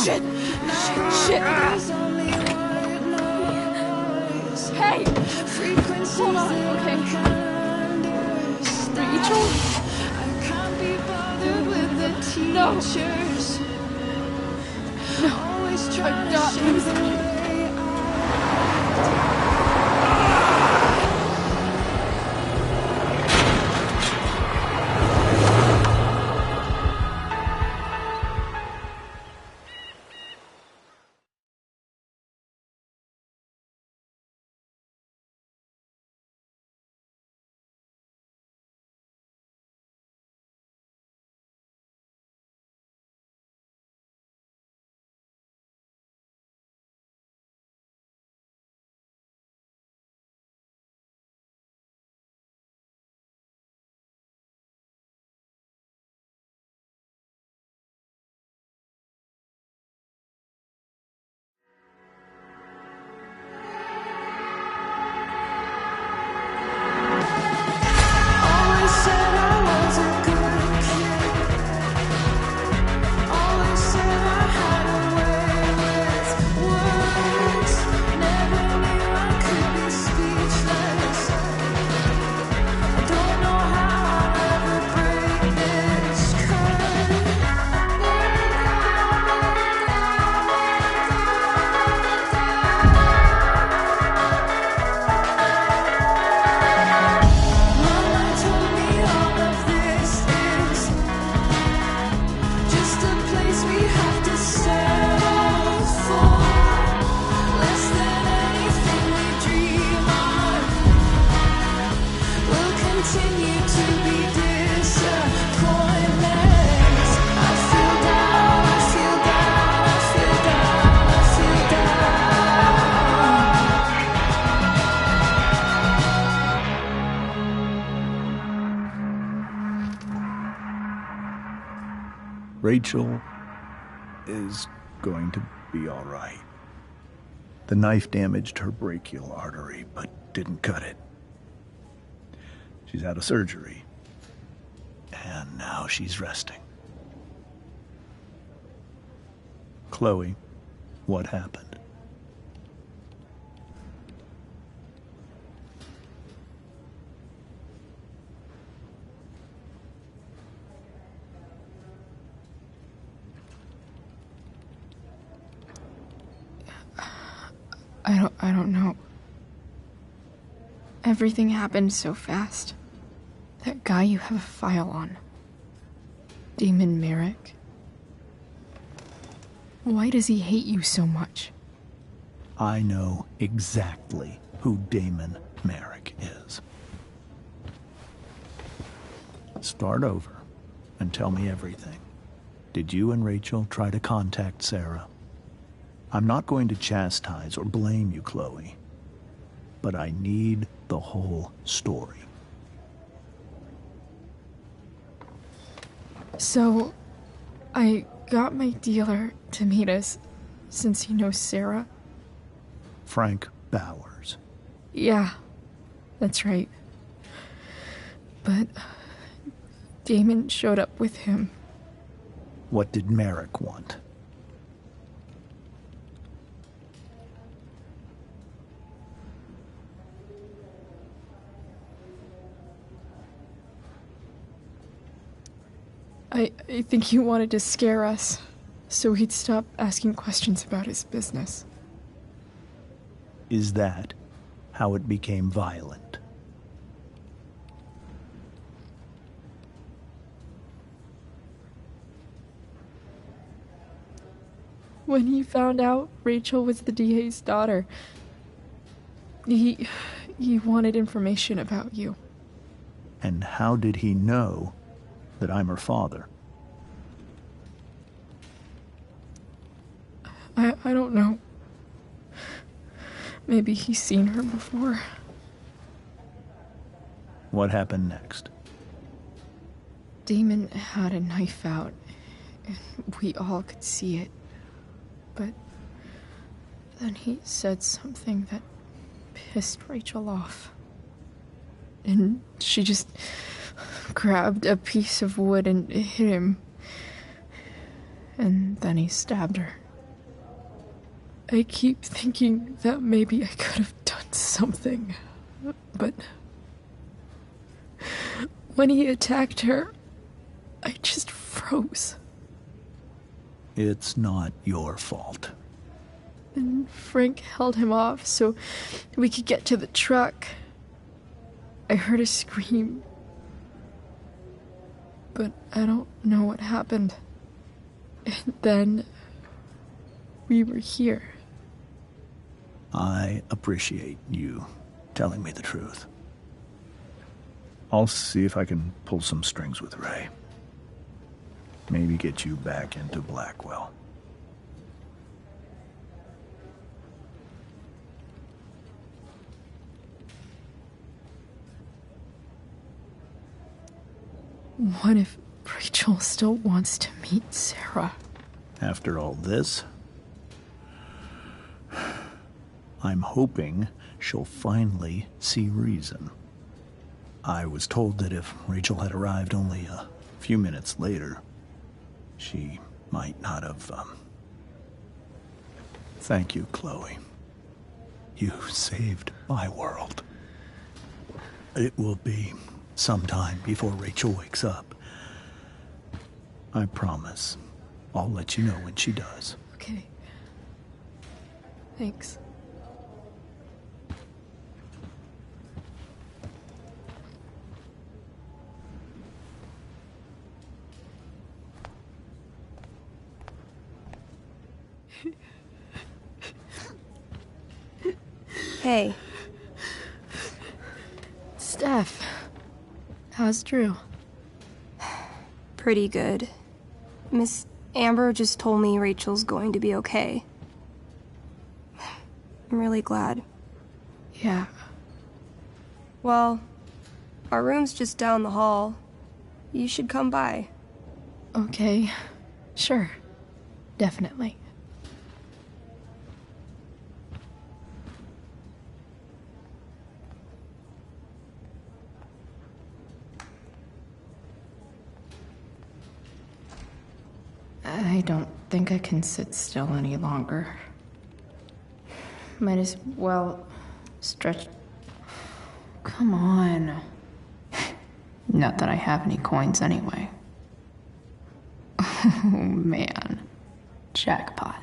Shit! Shit! Hey! Hold on, okay. Rachel? No! No, I'm not losing you. Rachel is going to be all right. The knife damaged her brachial artery, but didn't cut it. She's had a surgery, and now she's resting. Chloe, what happened? I don't know. Everything happened so fast. That guy you have a file on. Damon Merrick. Why does he hate you so much? I know exactly who Damon Merrick is. Start over and tell me everything. Did you and Rachel try to contact Sarah? I'm not going to chastise or blame you, Chloe, but I need the whole story. So, I got my dealer to meet us, since he knows Sarah. Frank Bowers. Yeah, that's right. But Damon showed up with him. What did Merrick want? I think he wanted to scare us, so he'd stop asking questions about his business. Is that how it became violent? When he found out Rachel was the DA's daughter, he wanted information about you. And how did he know that I'm her father? I don't know. Maybe he's seen her before. What happened next? Damon had a knife out, and we all could see it. But then he said something that pissed Rachel off. And she just grabbed a piece of wood and hit him. And then he stabbed her. I keep thinking that maybe I could have done something, but when he attacked her, I just froze. It's not your fault. And Frank held him off so we could get to the truck. I heard a scream, but I don't know what happened. And then we were here. I appreciate you telling me the truth. I'll see if I can pull some strings with Ray. Maybe get you back into Blackwell. What if Rachel still wants to meet Sarah? After all this, I'm hoping she'll finally see reason. I was told that if Rachel had arrived only a few minutes later, she might not have, Thank you, Chloe. You saved my world. It will be some time before Rachel wakes up. I promise. I'll let you know when she does. Okay. Thanks. Hey. Steph. How's Drew? Pretty good. Miss Amber just told me Rachel's going to be okay. I'm really glad. Yeah. Well, our room's just down the hall. You should come by. Okay. Sure. Definitely. I don't think I can sit still any longer. Might as well stretch. Come on. Not that I have any coins anyway. Oh man. Jackpot.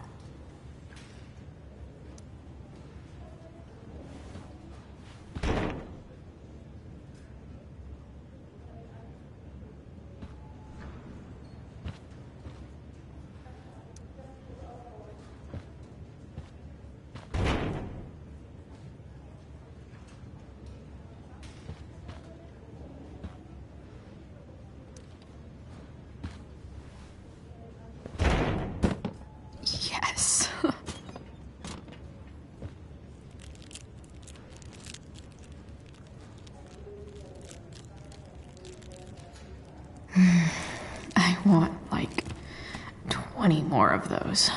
20 more of those.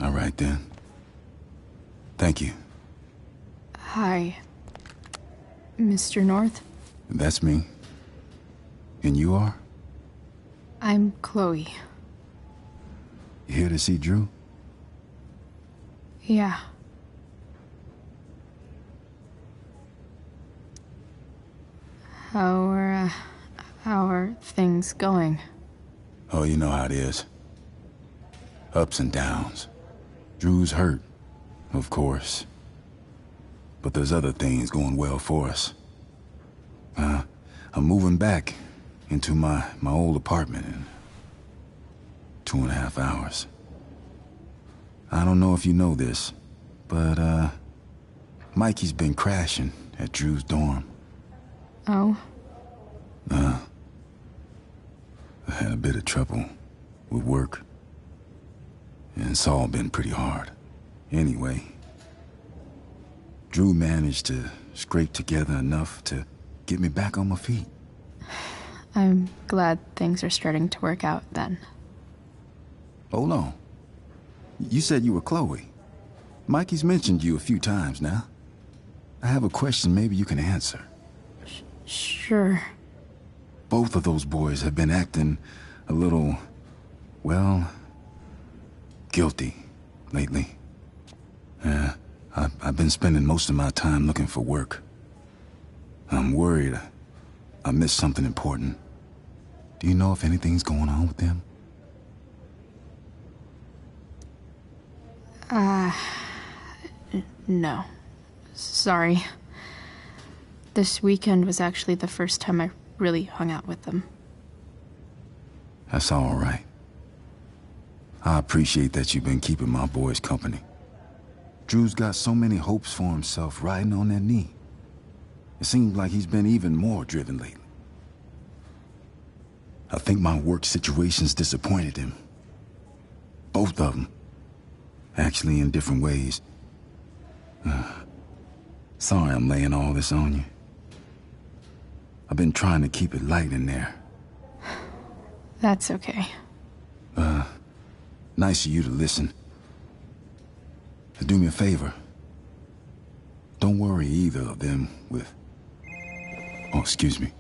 All right, then. Thank you. Hi, Mr. North. That's me. And you are? I'm Chloe. You here to see Drew? Yeah. How are things going? Oh, you know how it is. Ups and downs. Drew's hurt, of course. But there's other things going well for us. I'm moving back into my old apartment in 2.5 hours. I don't know if you know this, but Mikey's been crashing at Drew's dorm. Oh? I had a bit of trouble with work. And it's all been pretty hard. Anyway, Drew managed to scrape together enough to get me back on my feet. I'm glad things are starting to work out then. Hold on. You said you were Chloe. Mikey's mentioned you a few times now. I have a question maybe you can answer. Sure. Both of those boys have been acting a little, well, guilty lately. I've been spending most of my time looking for work. I'm worried I missed something important. Do you know if anything's going on with them? No. Sorry. This weekend was actually the first time I really hung out with them. That's all right. I appreciate that you've been keeping my boys company. Drew's got so many hopes for himself riding on that knee. It seems like he's been even more driven lately. I think my work situation's disappointed him. Both of them. Actually, in different ways. Sorry I'm laying all this on you. I've been trying to keep it light in there. That's okay. Nice of you to listen. Do me a favor. Don't worry either of them with... Oh, excuse me.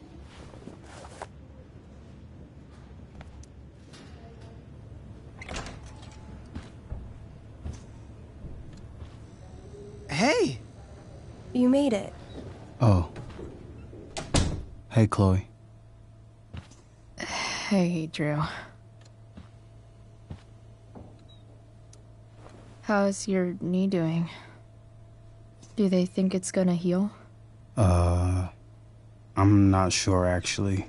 Hey! You made it. Oh. Hey, Chloe. Hey, Drew. How's your knee doing? Do they think it's gonna heal? I'm not sure, actually.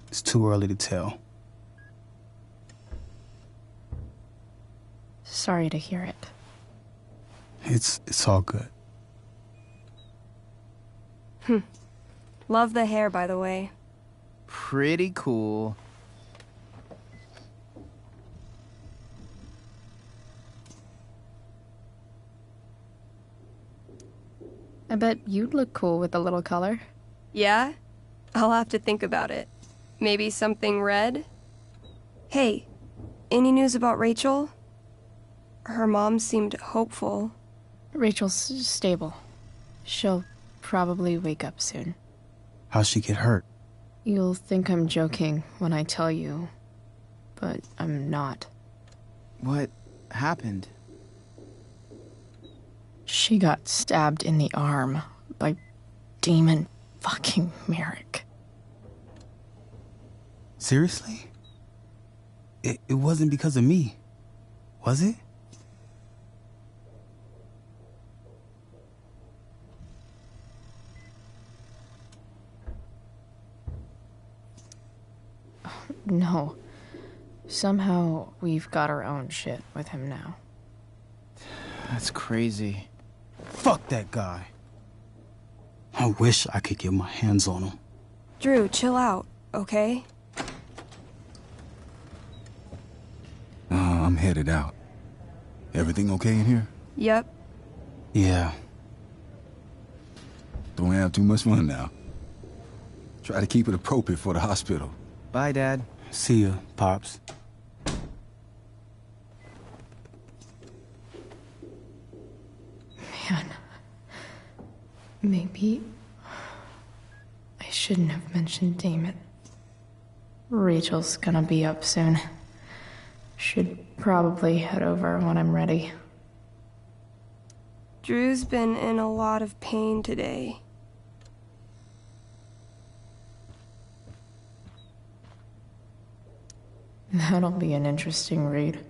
It's too early to tell. Sorry to hear it. It's all good. Love the hair, by the way. Pretty cool. I bet you'd look cool with a little color. Yeah? I'll have to think about it. Maybe something red? Hey, any news about Rachel? Her mom seemed hopeful. Rachel's stable. She'll probably wake up soon. How'd she get hurt? You'll think I'm joking when I tell you, but I'm not. What happened? She got stabbed in the arm by Demon fucking Merrick. Seriously? It wasn't because of me, was it? No. Somehow we've got our own shit with him now. That's crazy. Fuck that guy. I wish I could get my hands on him. Drew, chill out, okay? I'm headed out. Everything okay in here? Yep. Yeah. Don't have too much fun now. Try to keep it appropriate for the hospital. Bye, Dad. See ya, Pops. Man. Maybe I shouldn't have mentioned Damon. Rachel's gonna be up soon. Should probably head over when I'm ready. Drew's been in a lot of pain today. That'll be an interesting read.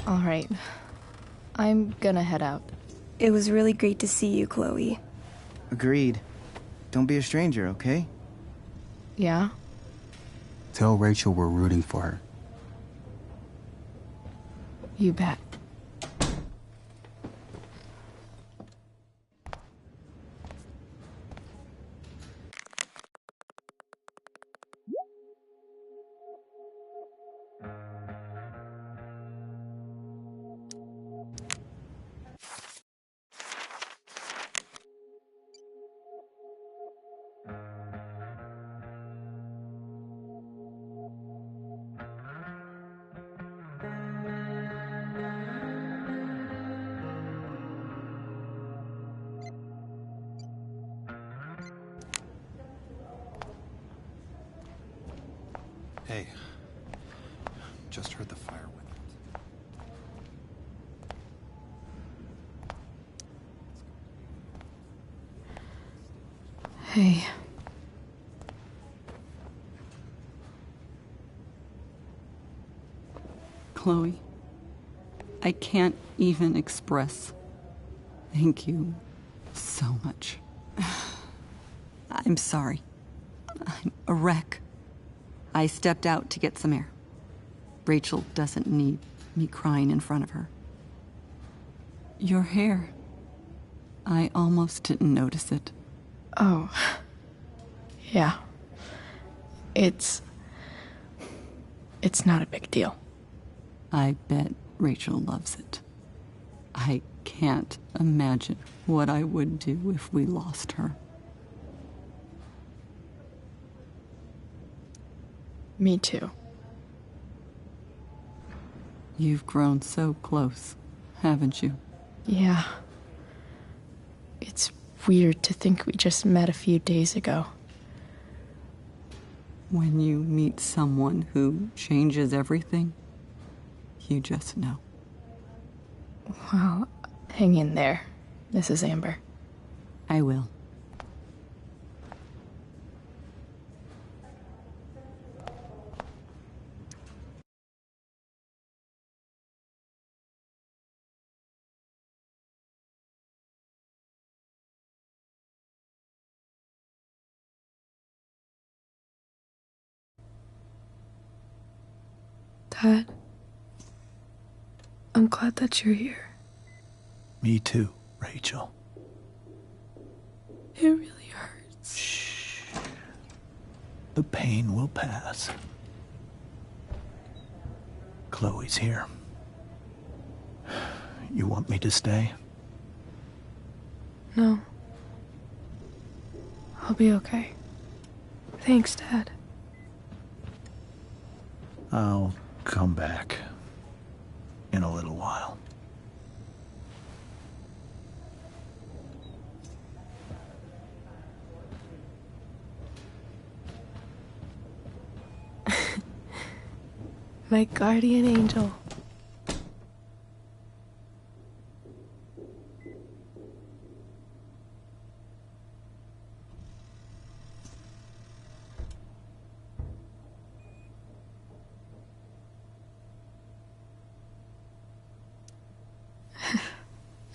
All right. I'm gonna head out. It was really great to see you, Chloe. Agreed. Don't be a stranger, okay? Yeah? Tell Rachel we're rooting for her. You bet. Hey, just heard the fire with it. Hey. Chloe, I can't even express thank you so much. I'm sorry. I'm a wreck. I stepped out to get some air. Rachel doesn't need me crying in front of her. Your hair. I almost didn't notice it. Oh. Yeah. It's not a big deal. I bet Rachel loves it. I can't imagine what I would do if we lost her. Me too. You've grown so close, haven't you? Yeah. It's weird to think we just met a few days ago. When you meet someone who changes everything, you just know. Well, hang in there, Mrs. Amber. I will. Dad, I'm glad that you're here. Me too, Rachel. It really hurts. Shh. The pain will pass. Chloe's here. You want me to stay? No. I'll be okay. Thanks, Dad. I'll come back in a little while. My guardian angel.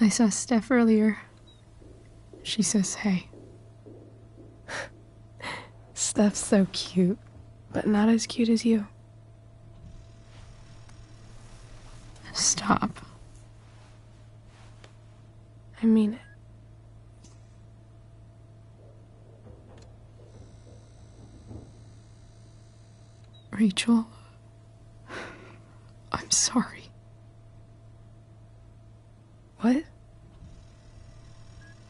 I saw Steph earlier. She says hey. Steph's so cute, but not as cute as you. Stop. I mean it. Rachel, I'm sorry. What?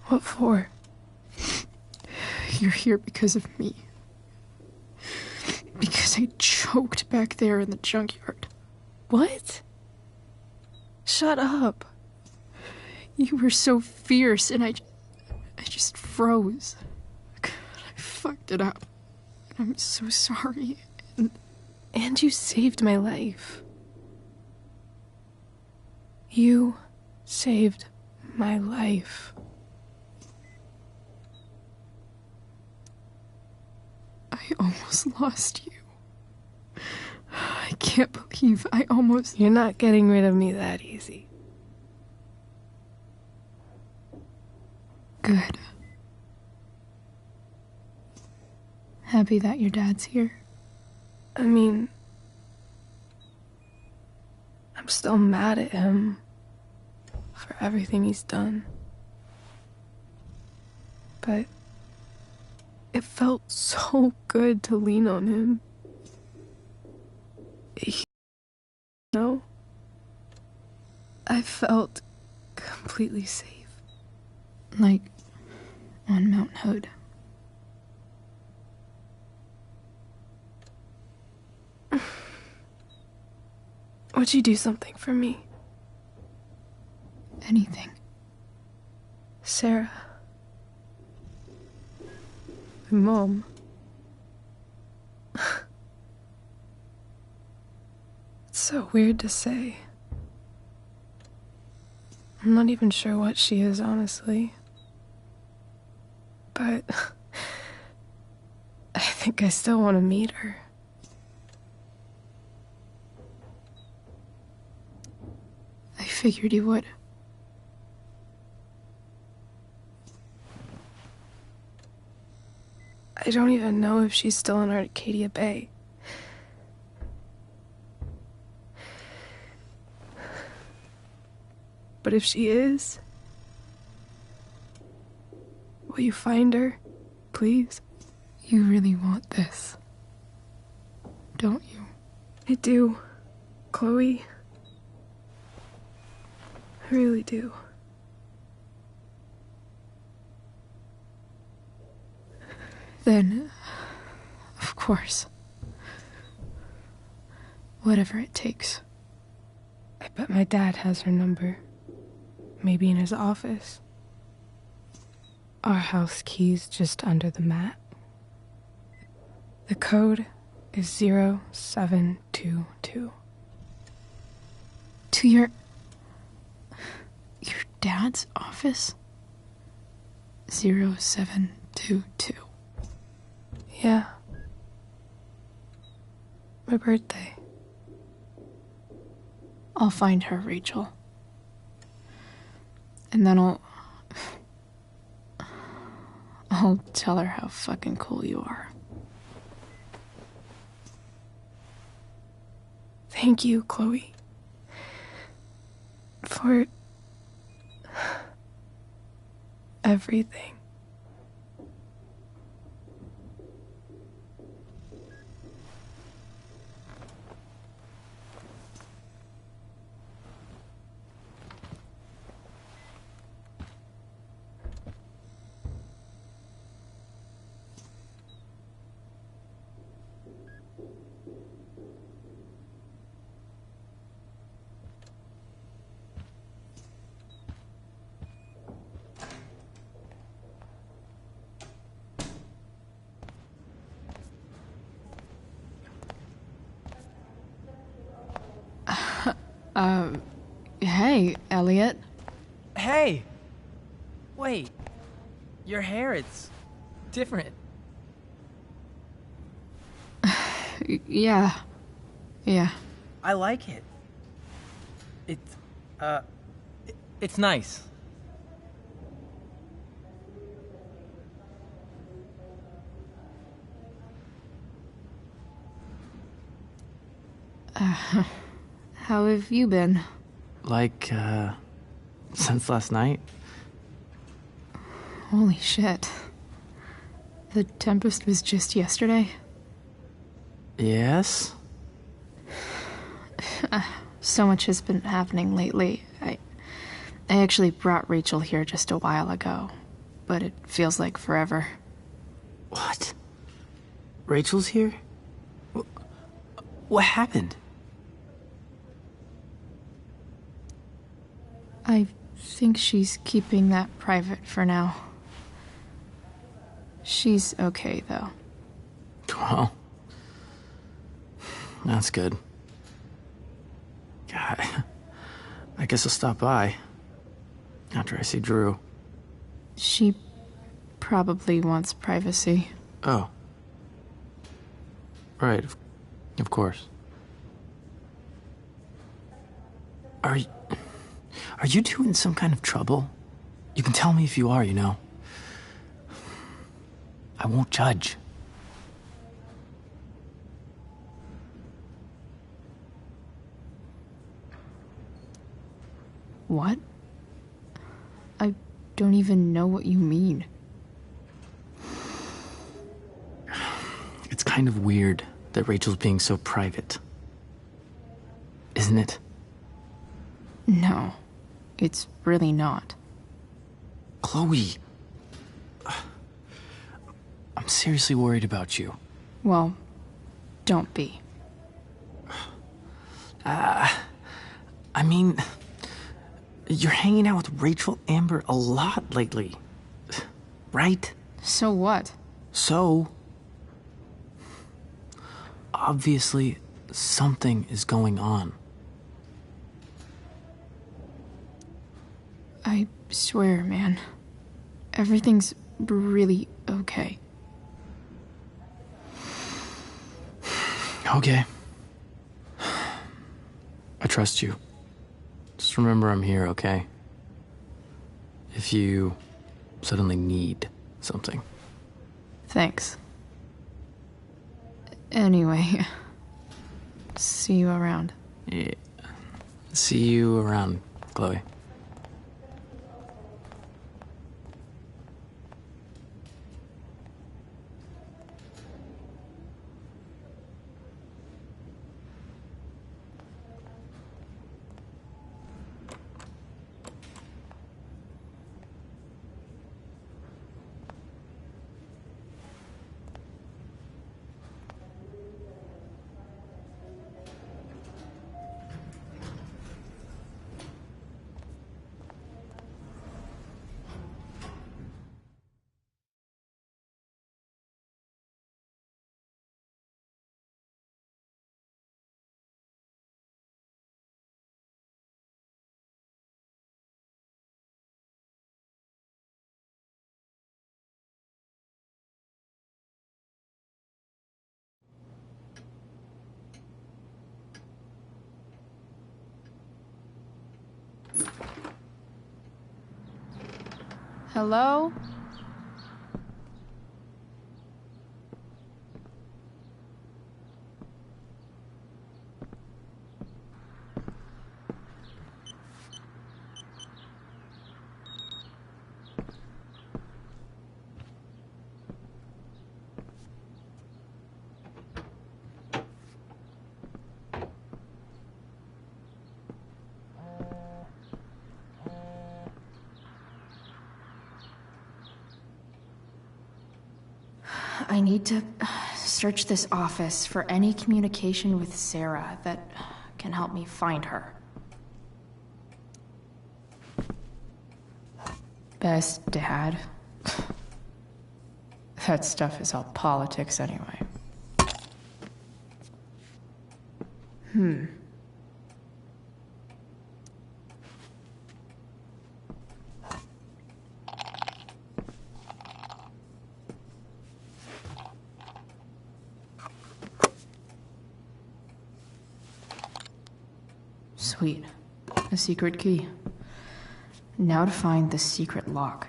What for? You're here because of me. Because I choked back there in the junkyard. What? Shut up. You were so fierce, and I just froze. I fucked it up. I'm so sorry. And you saved my life. You saved my life. I almost lost you. I can't believe I almost... You're not getting rid of me that easy. Good. Happy that your dad's here. I mean, I'm still mad at him for everything he's done. But it felt so good to lean on him. No, I felt completely safe. Like on Mount Hood. Would you do something for me? Anything. Sarah. My mom. It's so weird to say. I'm not even sure what she is, honestly. But I think I still want to meet her. I figured you would. I don't even know if she's still in Arcadia Bay. But if she is, will you find her, please? You really want this, don't you? I do, Chloe. I really do. Then, of course. Whatever it takes. I bet my dad has her number. Maybe in his office. Our house key's just under the mat. The code is 0722. To your dad's office? 0722. Yeah. My birthday. I'll find her, Rachel. And then I'll tell her how fucking cool you are. Thank you, Chloe. For everything. Hey, Elliot. Hey! Wait. Your hair, it's different. Yeah. I like it. It's nice. How have you been? Like, since last night? Holy shit. The Tempest was just yesterday? Yes? So much has been happening lately. I actually brought Rachel here just a while ago, but it feels like forever. What? Rachel's here? What happened? I think she's keeping that private for now. She's okay, though. Well, that's good. God, I guess I'll stop by after I see Drew. She probably wants privacy. Oh. Right, of course. Are you two in some kind of trouble? You can tell me if you are, you know. I won't judge. What? I don't even know what you mean. It's kind of weird that Rachel's being so private. Isn't it? No, it's really not. Chloe. I'm seriously worried about you. Well, don't be. I mean, you're hanging out with Rachel Amber a lot lately, right? So what? So, obviously, something is going on. I swear, man. Everything's really okay. Okay. I trust you. Just remember I'm here, okay? If you suddenly need something. Thanks. Anyway, see you around. Yeah. See you around, Chloe. Hello? I need to search this office for any communication with Sarah that can help me find her. Best dad. That stuff is all politics anyway. Sweet. A secret key. Now to find the secret lock.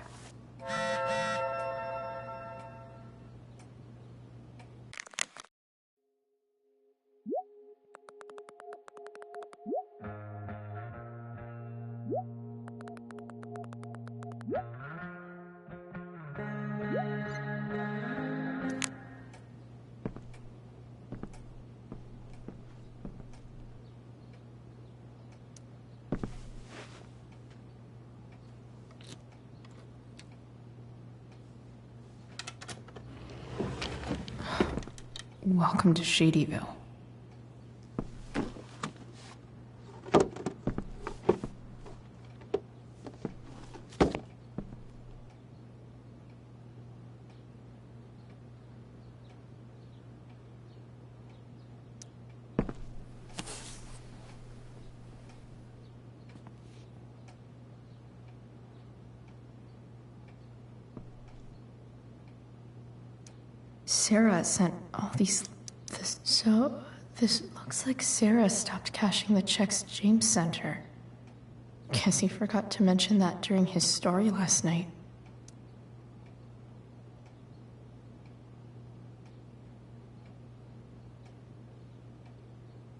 Welcome to Shadyville. Sarah sent all these... This looks like Sarah stopped cashing the checks James sent her. Guess he forgot to mention that during his story last night.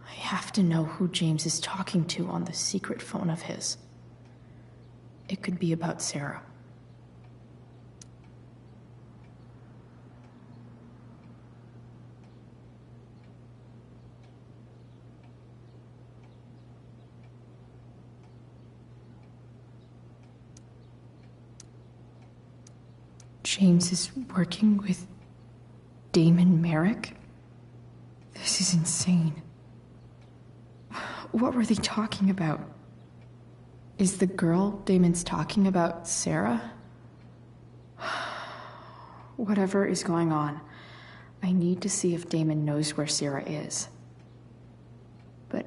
I have to know who James is talking to on the secret phone of his. It could be about Sarah. James is working with Damon Merrick? This is insane. What were they talking about? Is the girl Damon's talking about Sarah? Whatever is going on, I need to see if Damon knows where Sarah is. But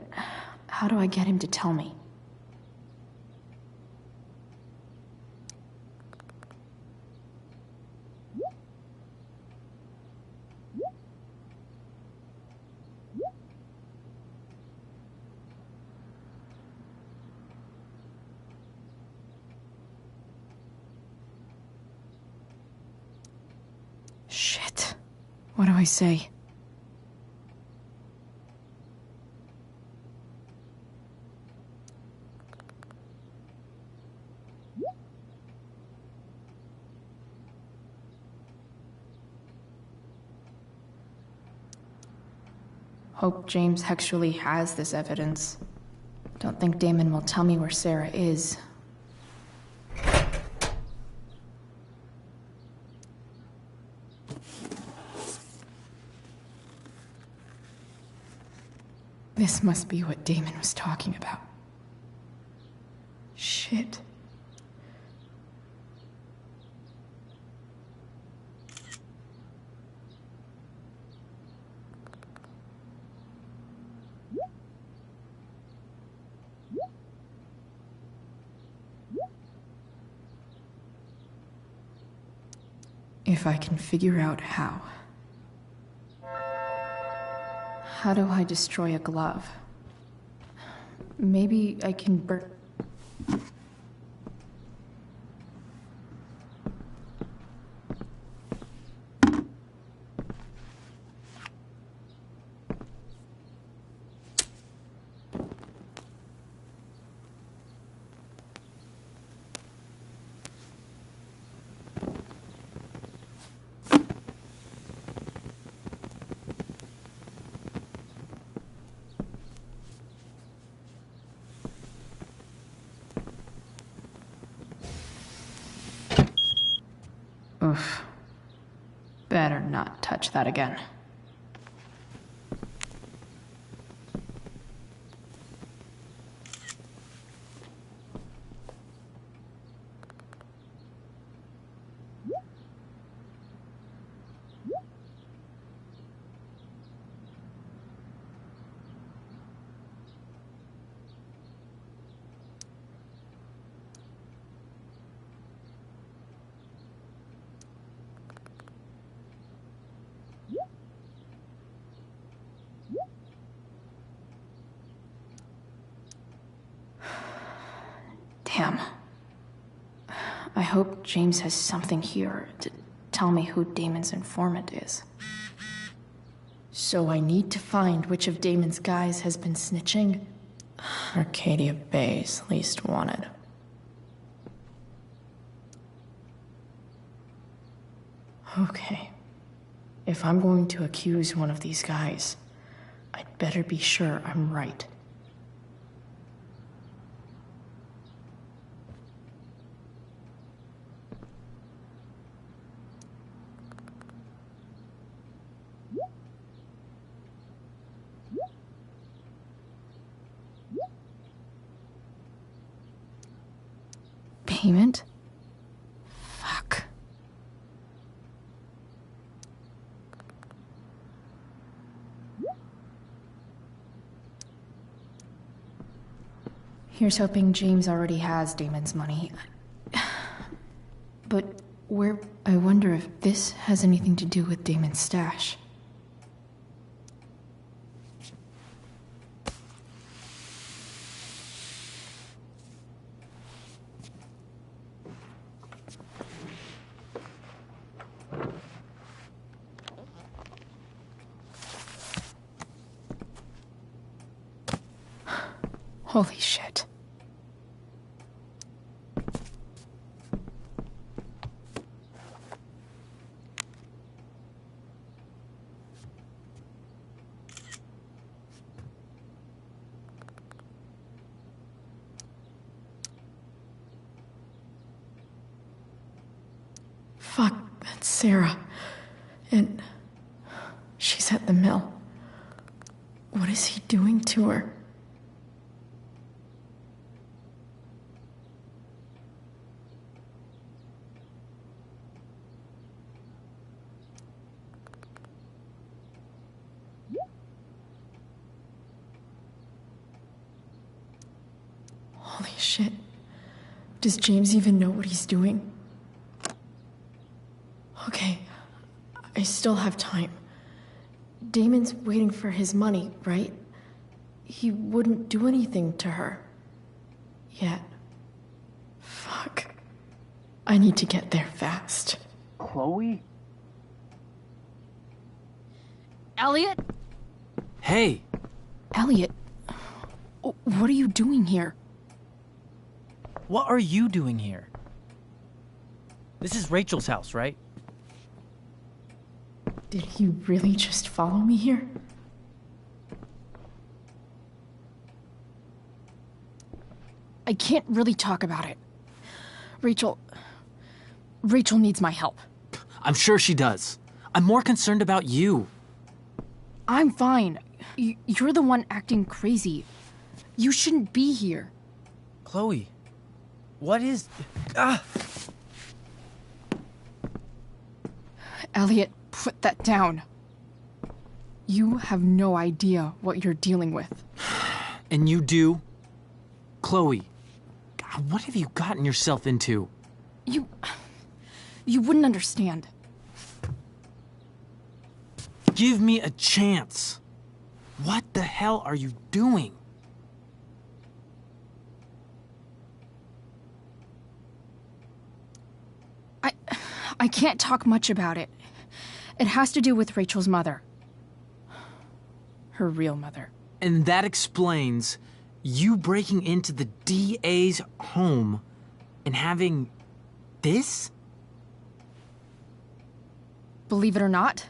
how do I get him to tell me? Shit. What do I say? Hope James actually has this evidence. Don't think Damon will tell me where Sarah is. This must be what Damon was talking about. Shit. If I can figure out how. How do I destroy a glove? Maybe I can burn... Oof. Better not touch that again. Damn. I hope James has something here to tell me who Damon's informant is. So I need to find which of Damon's guys has been snitching. Arcadia Bay's least wanted. Okay. If I'm going to accuse one of these guys, I'd better be sure I'm right. Payment? Fuck. Here's hoping James already has Damon's money. But I wonder if this has anything to do with Damon's stash. Holy shit. Fuck, that's Sarah. And she's at the mill. What is he doing to her? Holy shit. Does James even know what he's doing? Okay, I still have time. Damon's waiting for his money, right? He wouldn't do anything to her. Yet. Fuck. I need to get there fast. Chloe? Elliot? Hey! Elliot, what are you doing here? What are you doing here? This is Rachel's house, right? Did he really just follow me here? I can't really talk about it. Rachel needs my help. I'm sure she does. I'm more concerned about you. I'm fine. You're the one acting crazy. You shouldn't be here. Chloe, what is... Ah! Elliot, put that down. You have no idea what you're dealing with. And you do? Chloe, God, what have you gotten yourself into? You wouldn't understand. Give me a chance. What the hell are you doing? I can't talk much about it. It has to do with Rachel's mother. Her real mother. And that explains you breaking into the DA's home and having this? Believe it or not,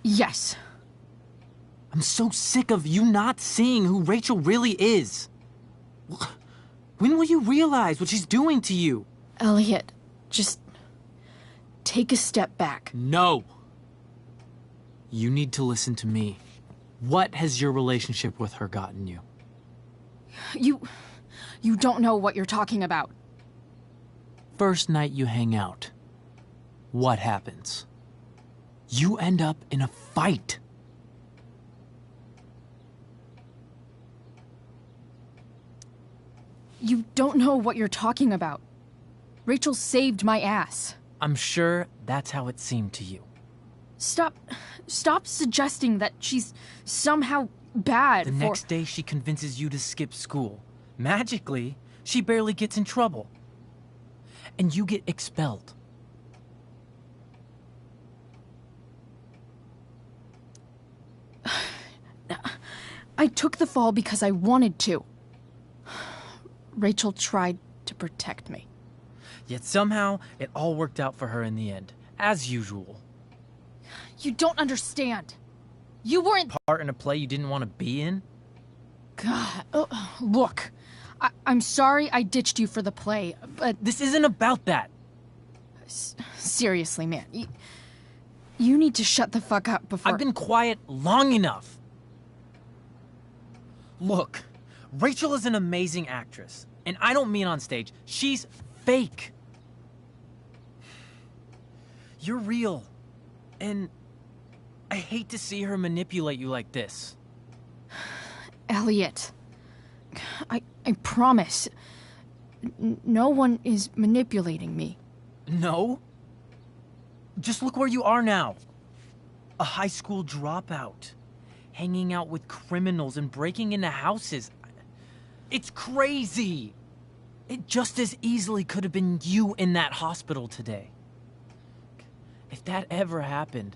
yes. I'm so sick of you not seeing who Rachel really is. When will you realize what she's doing to you? Elliot, just take a step back. No. You need to listen to me. What has your relationship with her gotten you? You don't know what you're talking about. First night you hang out, what happens? You end up in a fight. You don't know what you're talking about. Rachel saved my ass. I'm sure that's how it seemed to you. Stop suggesting that she's somehow bad. The next day she convinces you to skip school. Magically, she barely gets in trouble. And you get expelled. I took the fall because I wanted to. Rachel tried to protect me. Yet somehow, it all worked out for her in the end, as usual. You don't understand. You weren't part in a play you didn't want to be in? God, look. I'm sorry I ditched you for the play, but... This isn't about that. Seriously, man. You need to shut the fuck up before... I've been quiet long enough. Look, Rachel is an amazing actress. And I don't mean on stage. She's fake. You're real. And I hate to see her manipulate you like this. Elliot, I promise. No one is manipulating me. No? Just look where you are now. A high school dropout. Hanging out with criminals and breaking into houses. It's crazy. It just as easily could have been you in that hospital today. If that ever happened...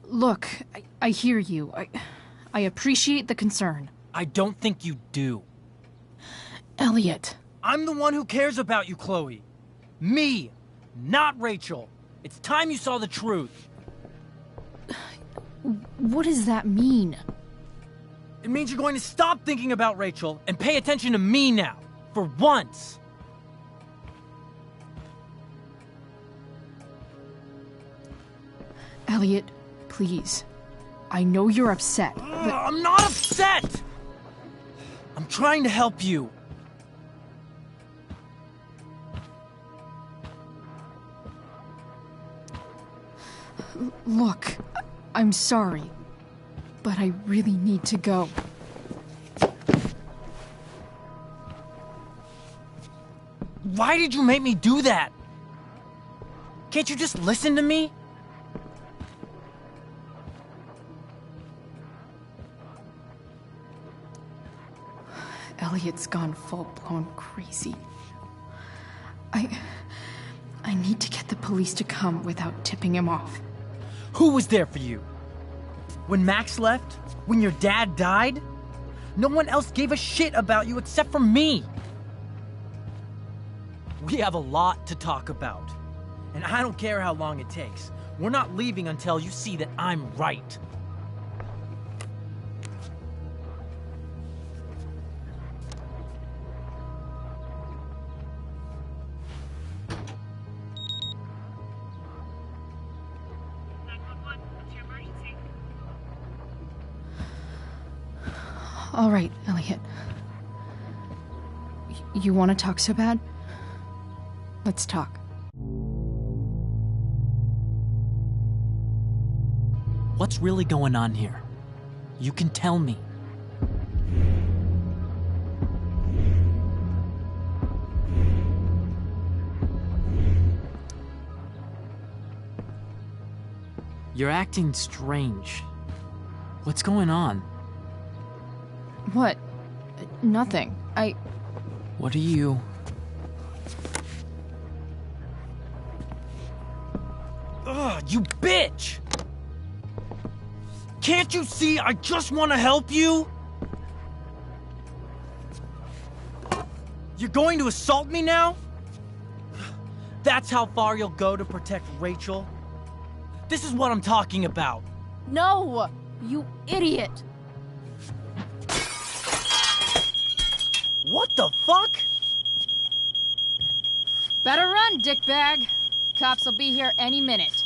Look, I hear you. I appreciate the concern. I don't think you do. Elliot. I'm the one who cares about you, Chloe. Me, not Rachel. It's time you saw the truth. What does that mean? It means you're going to stop thinking about Rachel and pay attention to me now. For once. Elliot, please. I know you're upset, but... I'm not upset! I'm trying to help you. Look, I'm sorry, but I really need to go. Why did you make me do that? Can't you just listen to me? Elliot's gone full-blown crazy. I need to get the police to come without tipping him off. Who was there for you? When Max left? When your dad died? No one else gave a shit about you except for me. We have a lot to talk about. And I don't care how long it takes. We're not leaving until you see that I'm right. All right, Elliot. You want to talk so bad? Let's talk. What's really going on here? You can tell me. You're acting strange. What's going on? What? Nothing. What are you... Ugh, you bitch! Can't you see I just want to help you? You're going to assault me now? That's how far you'll go to protect Rachel? This is what I'm talking about. No! You idiot! What the fuck? Better run, dickbag. Cops will be here any minute.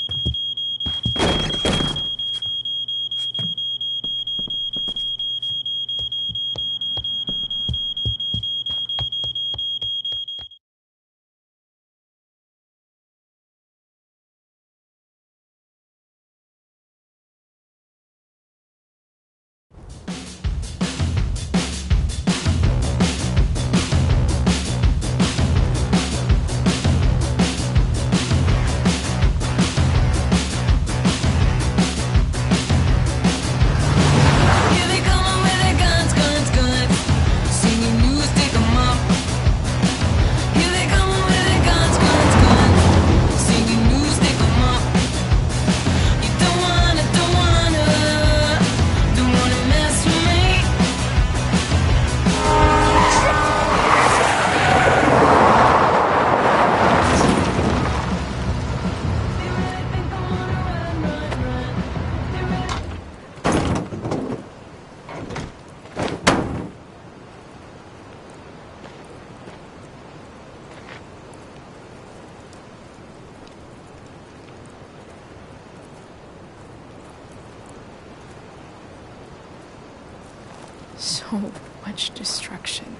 so much destruction.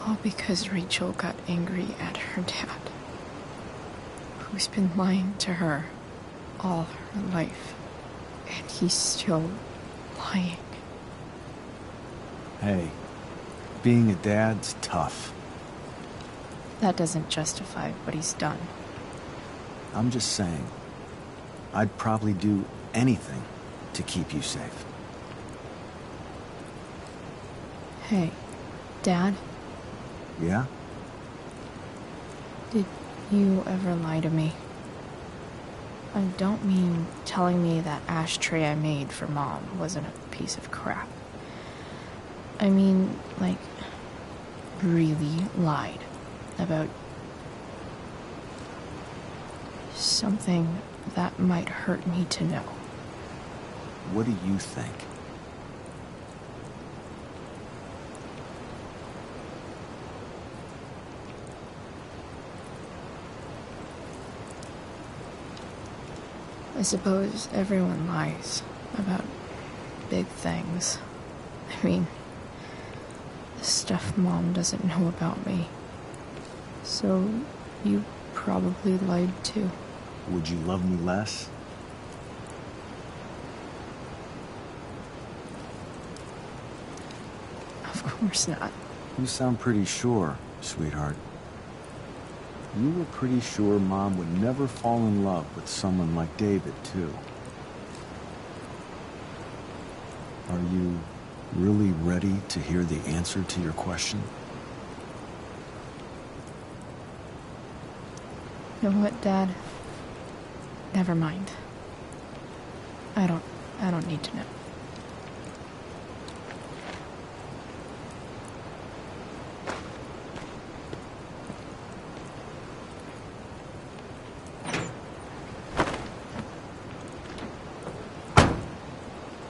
All because Rachel got angry at her dad, who's been lying to her all her life. And he's still lying. Hey, being a dad's tough. That doesn't justify what he's done. I'm just saying, I'd probably do anything to keep you safe. Hey, Dad, Yeah? did you ever lie to me? I don't mean telling me that ashtray I made for Mom wasn't a piece of crap. I mean, like, really lied about something that might hurt me to know. What do you think? I suppose everyone lies about big things. I mean, the stuff Mom doesn't know about me. So, you probably lied too. Would you love me less? Of course not. You sound pretty sure, sweetheart. You were pretty sure Mom would never fall in love with someone like David, too. Are you really ready to hear the answer to your question? You know what, Dad? Never mind. I don't need to know.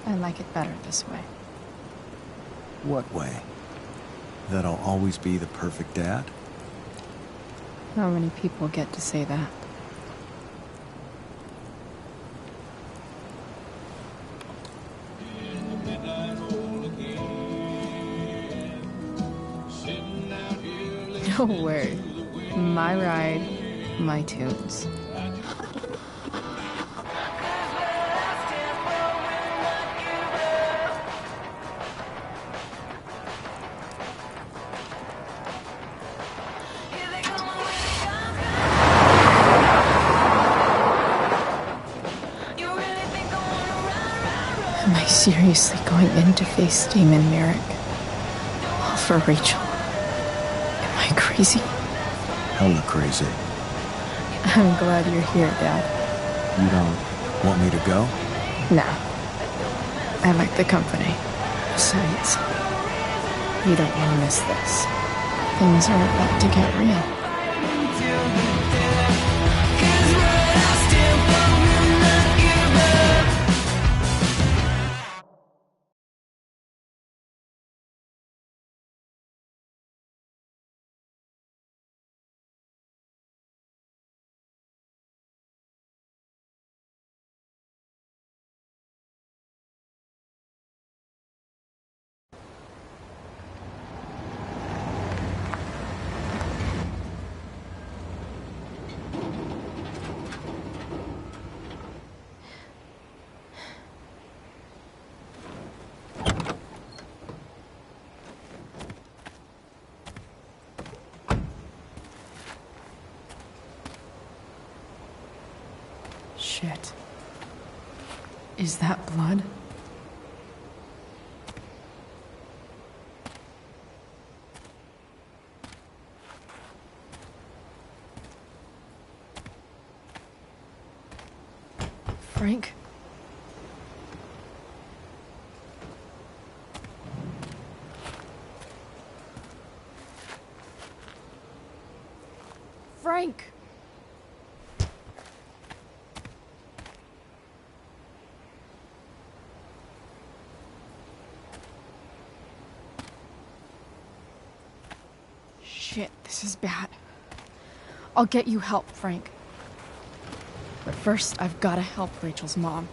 I like it better this way. What way? That I'll always be the perfect dad? Not many people get to say that. No word. My ride, my tunes. Am I seriously going in to face Damon Merrick? All for Rachel? Am I crazy? Hella crazy. I'm glad you're here, Dad. You don't want me to go? Nah. I like the company. Besides, you don't want to miss this. Things are about to get real. Shit. Is that blood? Frank? Frank! Shit, this is bad. I'll get you help, Frank. But first, I've gotta help Rachel's mom.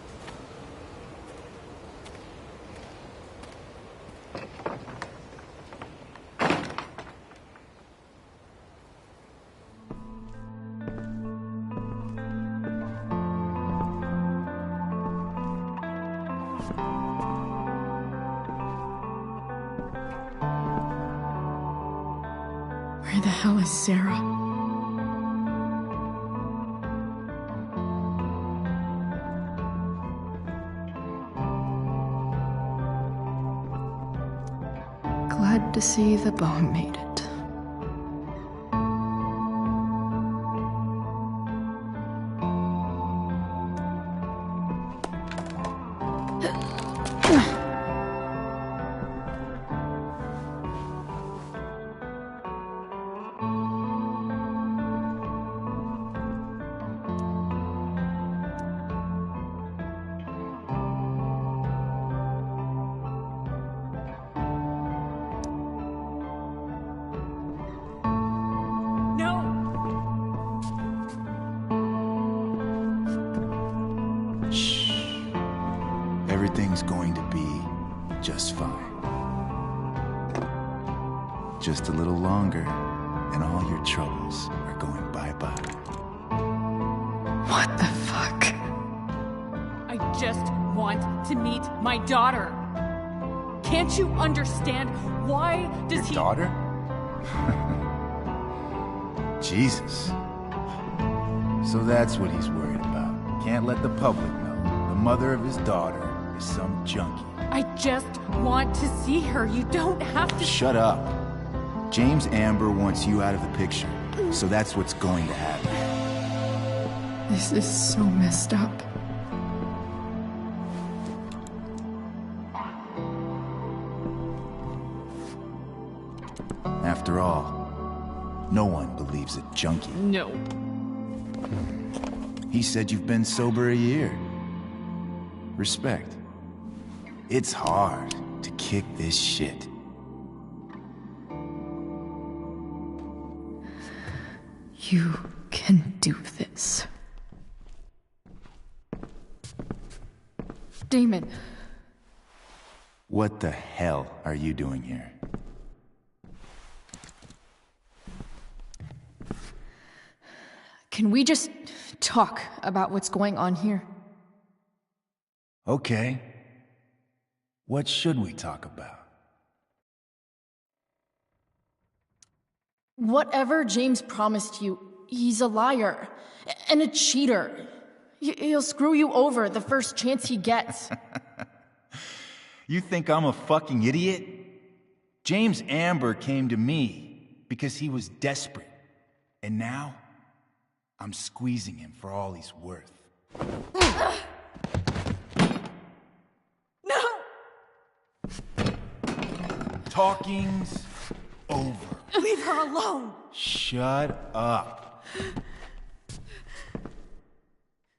hell is Sarah? Glad to see the bone made it. Everything's going to be just fine. Just a little longer, and all your troubles are going bye-bye. What the fuck? I just want to meet my daughter. Can't you understand? Why does he... Daughter? Jesus. So that's what he's worried about. Can't let the public know. The mother of his daughter is some junkie. I just want to see her. You don't have to... Shut up. James Amber wants you out of the picture, so that's what's going to happen. This is so messed up. After all, no one believes a junkie. No. He said you've been sober a year. Respect. It's hard to kick this shit. You can do this. Damon. What the hell are you doing here? Can we just talk about what's going on here? Okay. What should we talk about? Whatever James promised you, he's a liar and a cheater. He'll screw you over the first chance he gets. You think I'm a fucking idiot? James Amber came to me because he was desperate. And now, I'm squeezing him for all he's worth. No! Talking's over. Leave her alone! Shut up.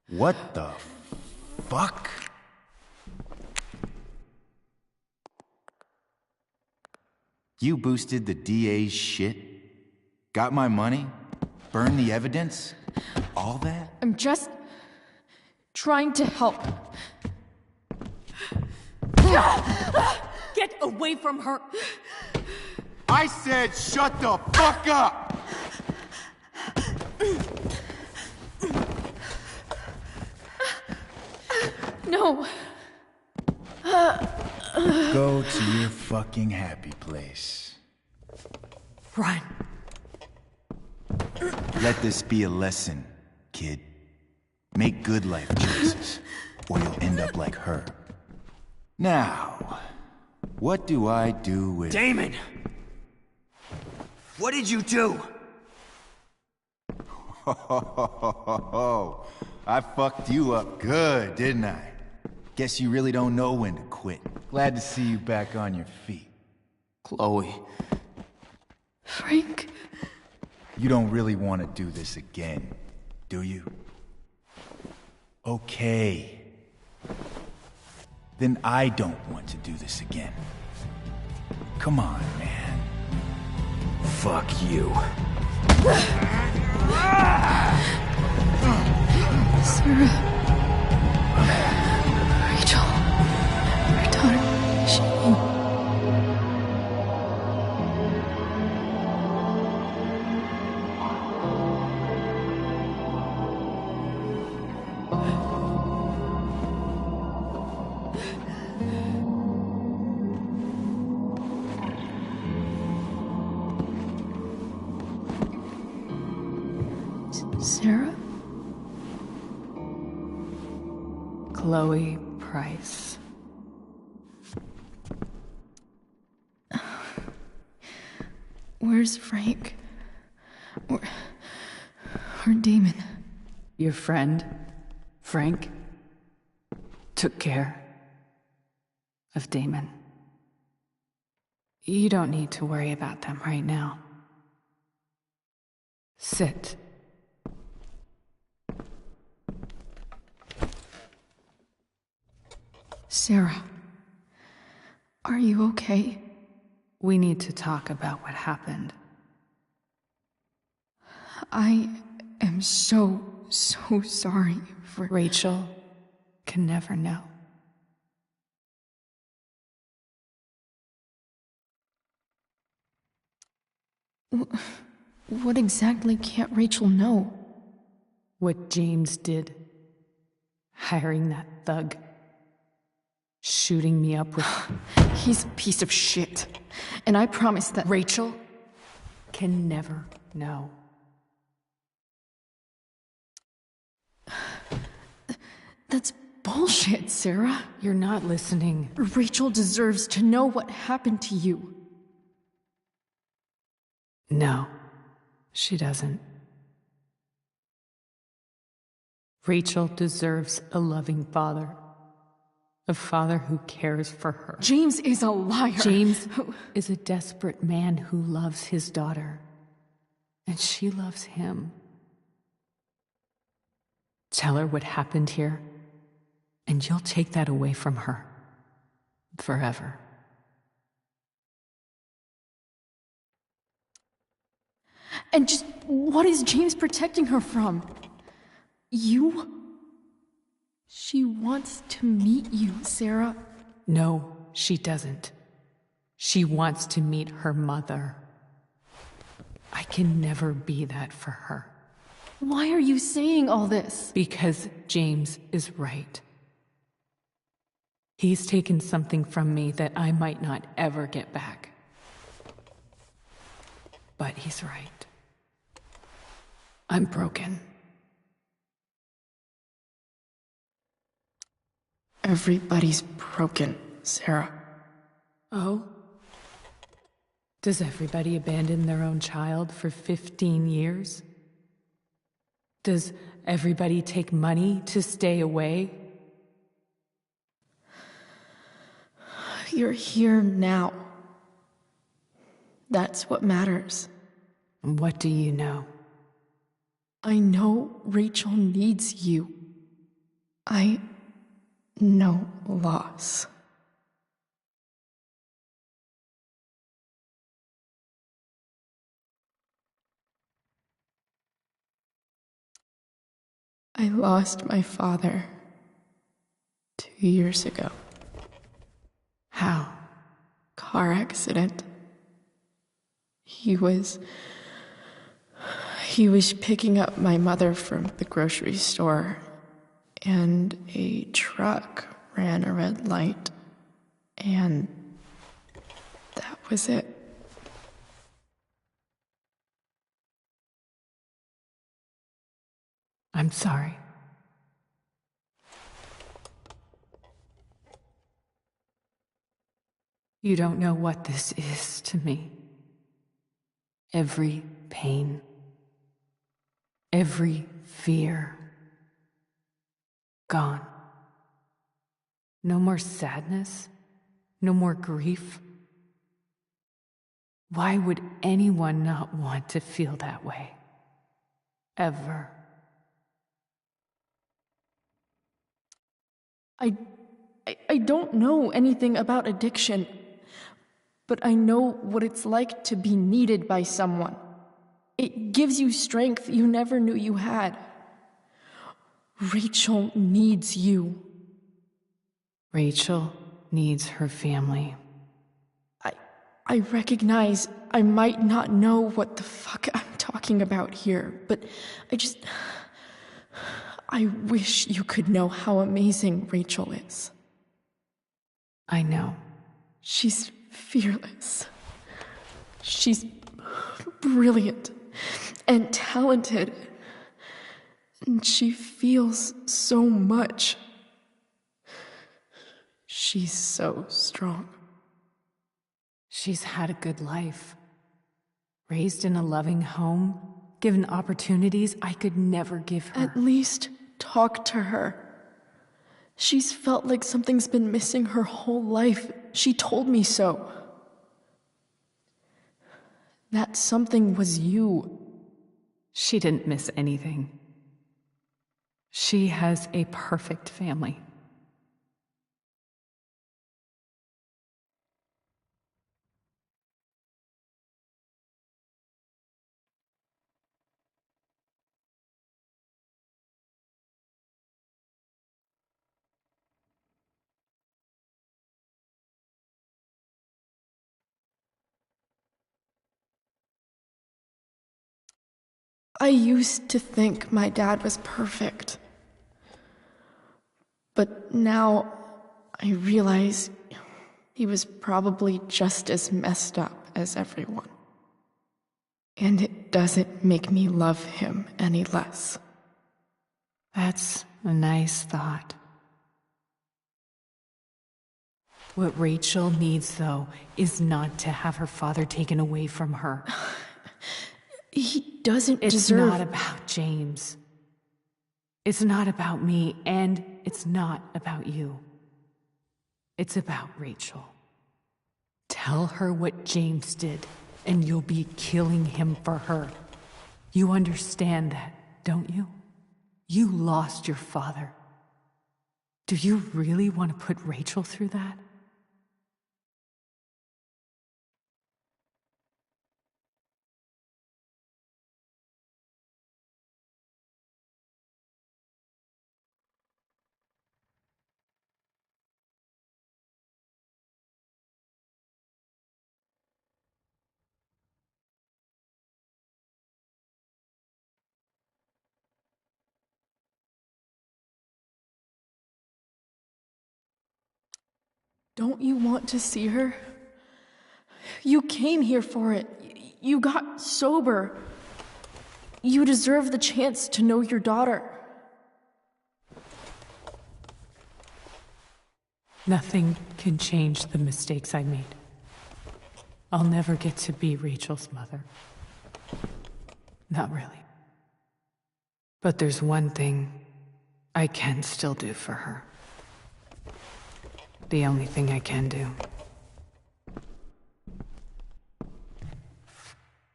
What the fuck? You boosted the DA's shit? Got my money? Burned the evidence? All that? I'm just trying to help. Get away from her! I said shut the fuck up! No. Go to your fucking happy place. Run. Let this be a lesson, kid. Make good life choices, or you'll end up like her. Now, what do I do with... Damon! What did you do? I fucked you up good, didn't I? Guess you really don't know when to quit. Glad to see you back on your feet. Chloe. Frank. You don't really want to do this again, do you? Okay. Then I don't want to do this again. Come on, man. Fuck you. Sarah. Rachel. Our daughter, she... Chloe Price. Where's Frank? Or Damon? Your friend, Frank, took care of Damon. You don't need to worry about them right now. Sit. Sarah, are you okay? We need to talk about what happened. I am so sorry for... Rachel can never know. What exactly can't Rachel know? What James did. Hiring that thug. Shooting me up with... He's a piece of shit. And I promise that... Rachel can never know. That's bullshit, Sarah. You're not listening. Rachel deserves to know what happened to you. No, she doesn't. Rachel deserves a loving father. A father who cares for her. James is a liar. James is a desperate man who loves his daughter. And she loves him. Tell her what happened here, and you'll take that away from her. Forever. And just what is James protecting her from? You? She wants to meet you, Sarah. No, she doesn't. She wants to meet her mother. I can never be that for her. Why are you saying all this? Because James is right. He's taken something from me that I might not ever get back. But he's right. I'm broken. Everybody's broken, Sarah. Oh? Does everybody abandon their own child for 15 years? Does everybody take money to stay away? You're here now. That's what matters. What do you know? I know Rachel needs you. I know loss. I lost my father 2 years ago. How? Car accident. He was picking up my mother from the grocery store, and a truck ran a red light, and that was it. I'm sorry. You don't know what this is to me. Every pain, every fear, gone. No more sadness, no more grief. Why would anyone not want to feel that way? Ever. I don't know anything about addiction, but I know what it's like to be needed by someone. It gives you strength you never knew you had. Rachel needs you. Rachel needs her family. I recognize I might not know what the fuck I'm talking about here, but I wish you could know how amazing Rachel is. I know. She's fearless. She's brilliant and talented. And she feels so much. She's so strong. She's had a good life. Raised in a loving home, given opportunities I could never give her. At least talk to her. She's felt like something's been missing her whole life. She told me so. That something was you. She didn't miss anything. She has a perfect family. I used to think my dad was perfect. But now I realize he was probably just as messed up as everyone. And it doesn't make me love him any less. That's a nice thought. What Rachel needs, though, is not to have her father taken away from her. He doesn't It's deserve... not about James. It's not about me, and it's not about you. It's about Rachel. Tell her what James did, and you'll be killing him for her. You understand that, don't you? You lost your father. Do you really want to put Rachel through that? Don't you want to see her? You came here for it. You got sober. You deserve the chance to know your daughter. Nothing can change the mistakes I made. I'll never get to be Rachel's mother. Not really. But there's one thing I can still do for her. The only thing I can do.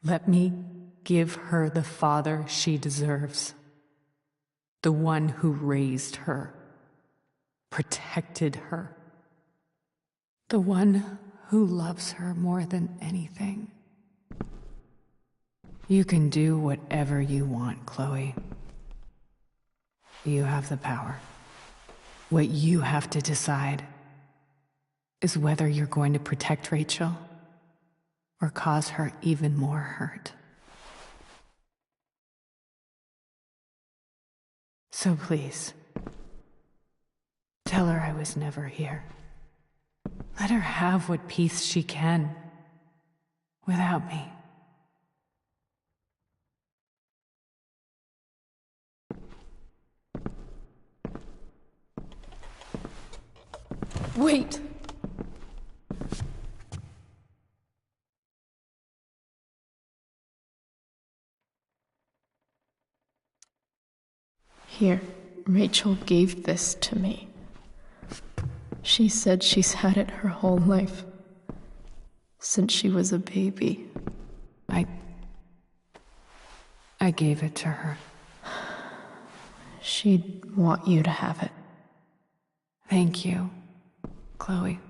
Let me give her the father she deserves. The one who raised her, protected her. The one who loves her more than anything. You can do whatever you want, Chloe. You have the power. What you have to decide is whether you're going to protect Rachel or cause her even more hurt. So please, tell her I was never here. Let her have what peace she can without me. Wait! Here, Rachel gave this to me. She said she's had it her whole life. Since she was a baby. I gave it to her. She'd want you to have it. Thank you, Chloe.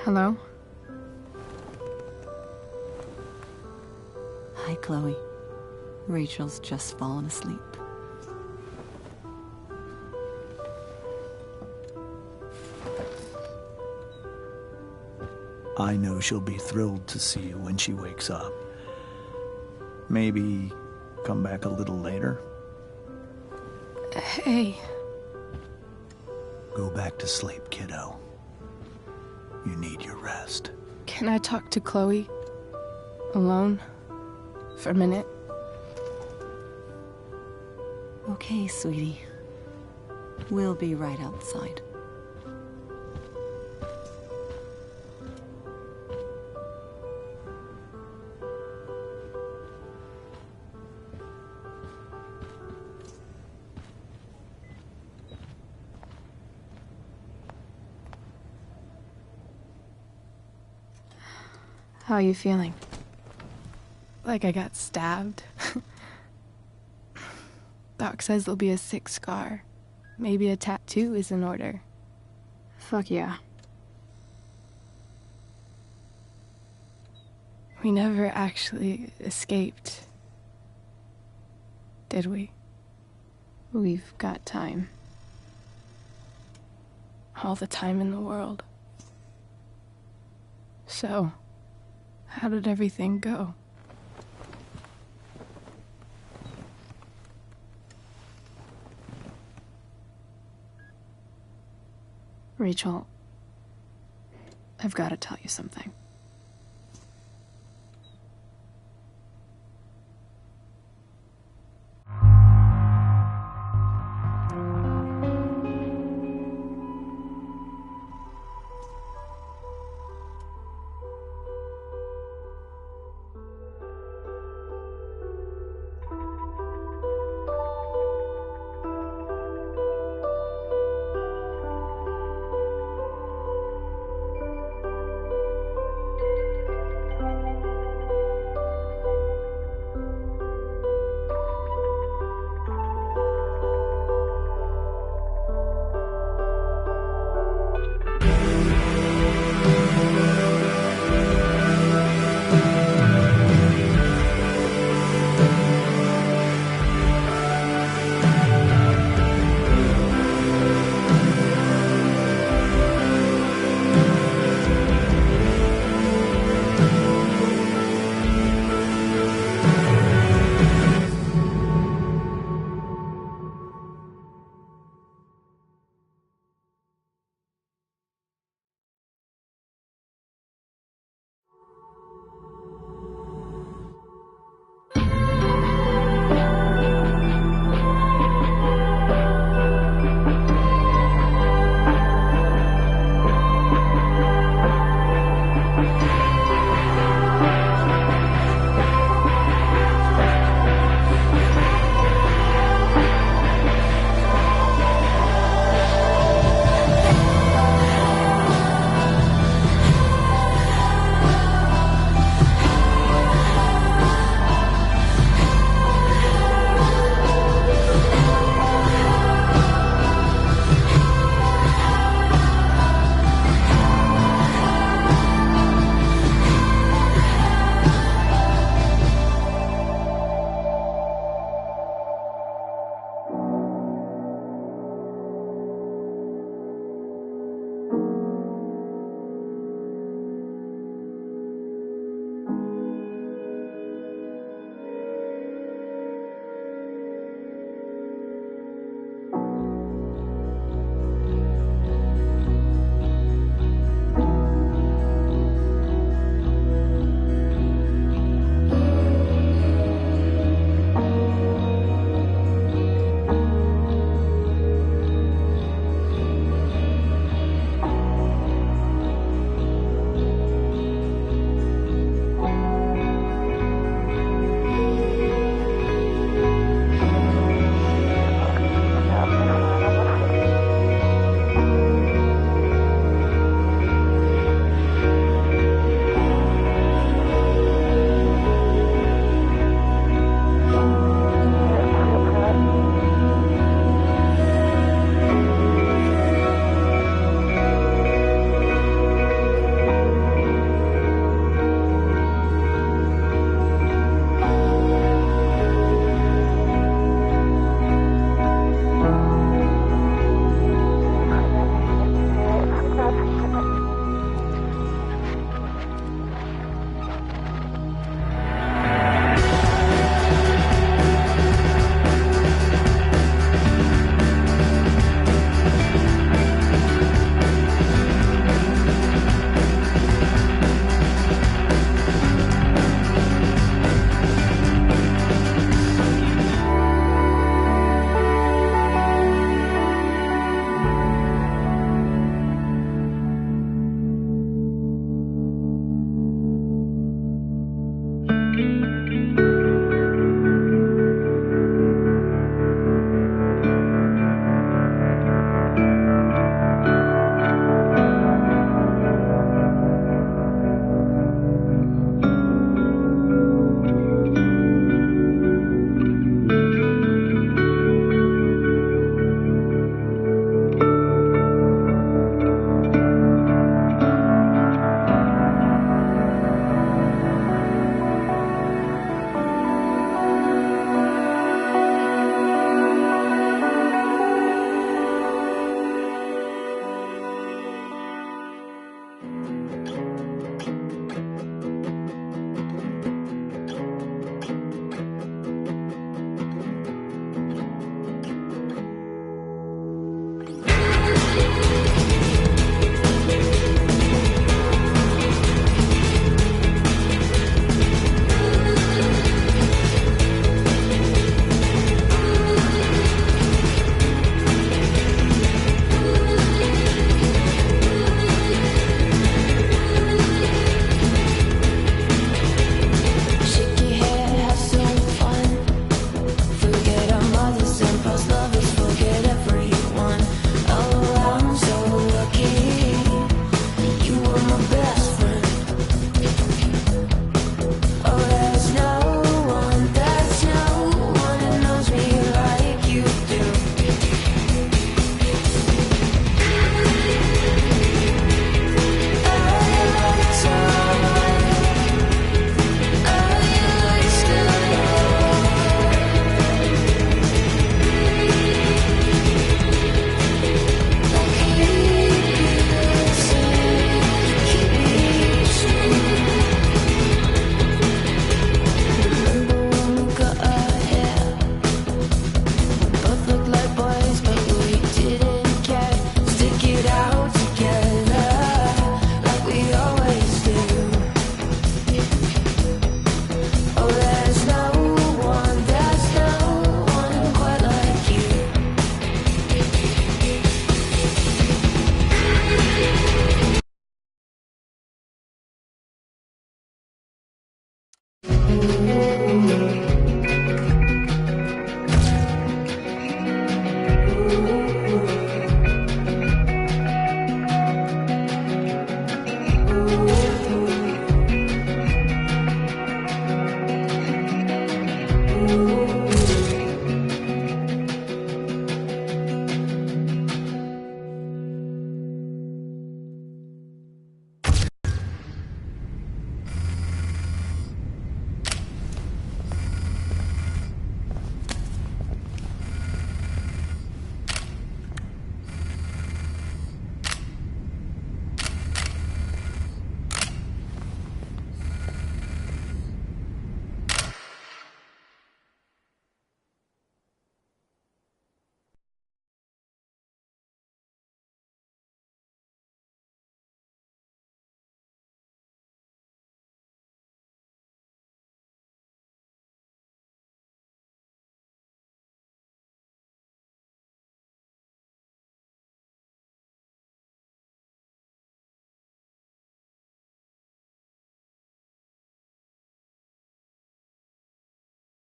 Hello? Hi, Chloe. Rachel's just fallen asleep. I know she'll be thrilled to see you when she wakes up. Maybe come back a little later? Hey. Go back to sleep, kiddo. You need your rest. Can I talk to Chloe? Alone? For a minute? Okay, sweetie. We'll be right outside. How are you feeling? Like I got stabbed? Doc says there'll be a sick scar. Maybe a tattoo is in order. Fuck yeah. We never actually escaped, did we? We've got time. All the time in the world. So, how did everything go? Rachel, I've got to tell you something. you.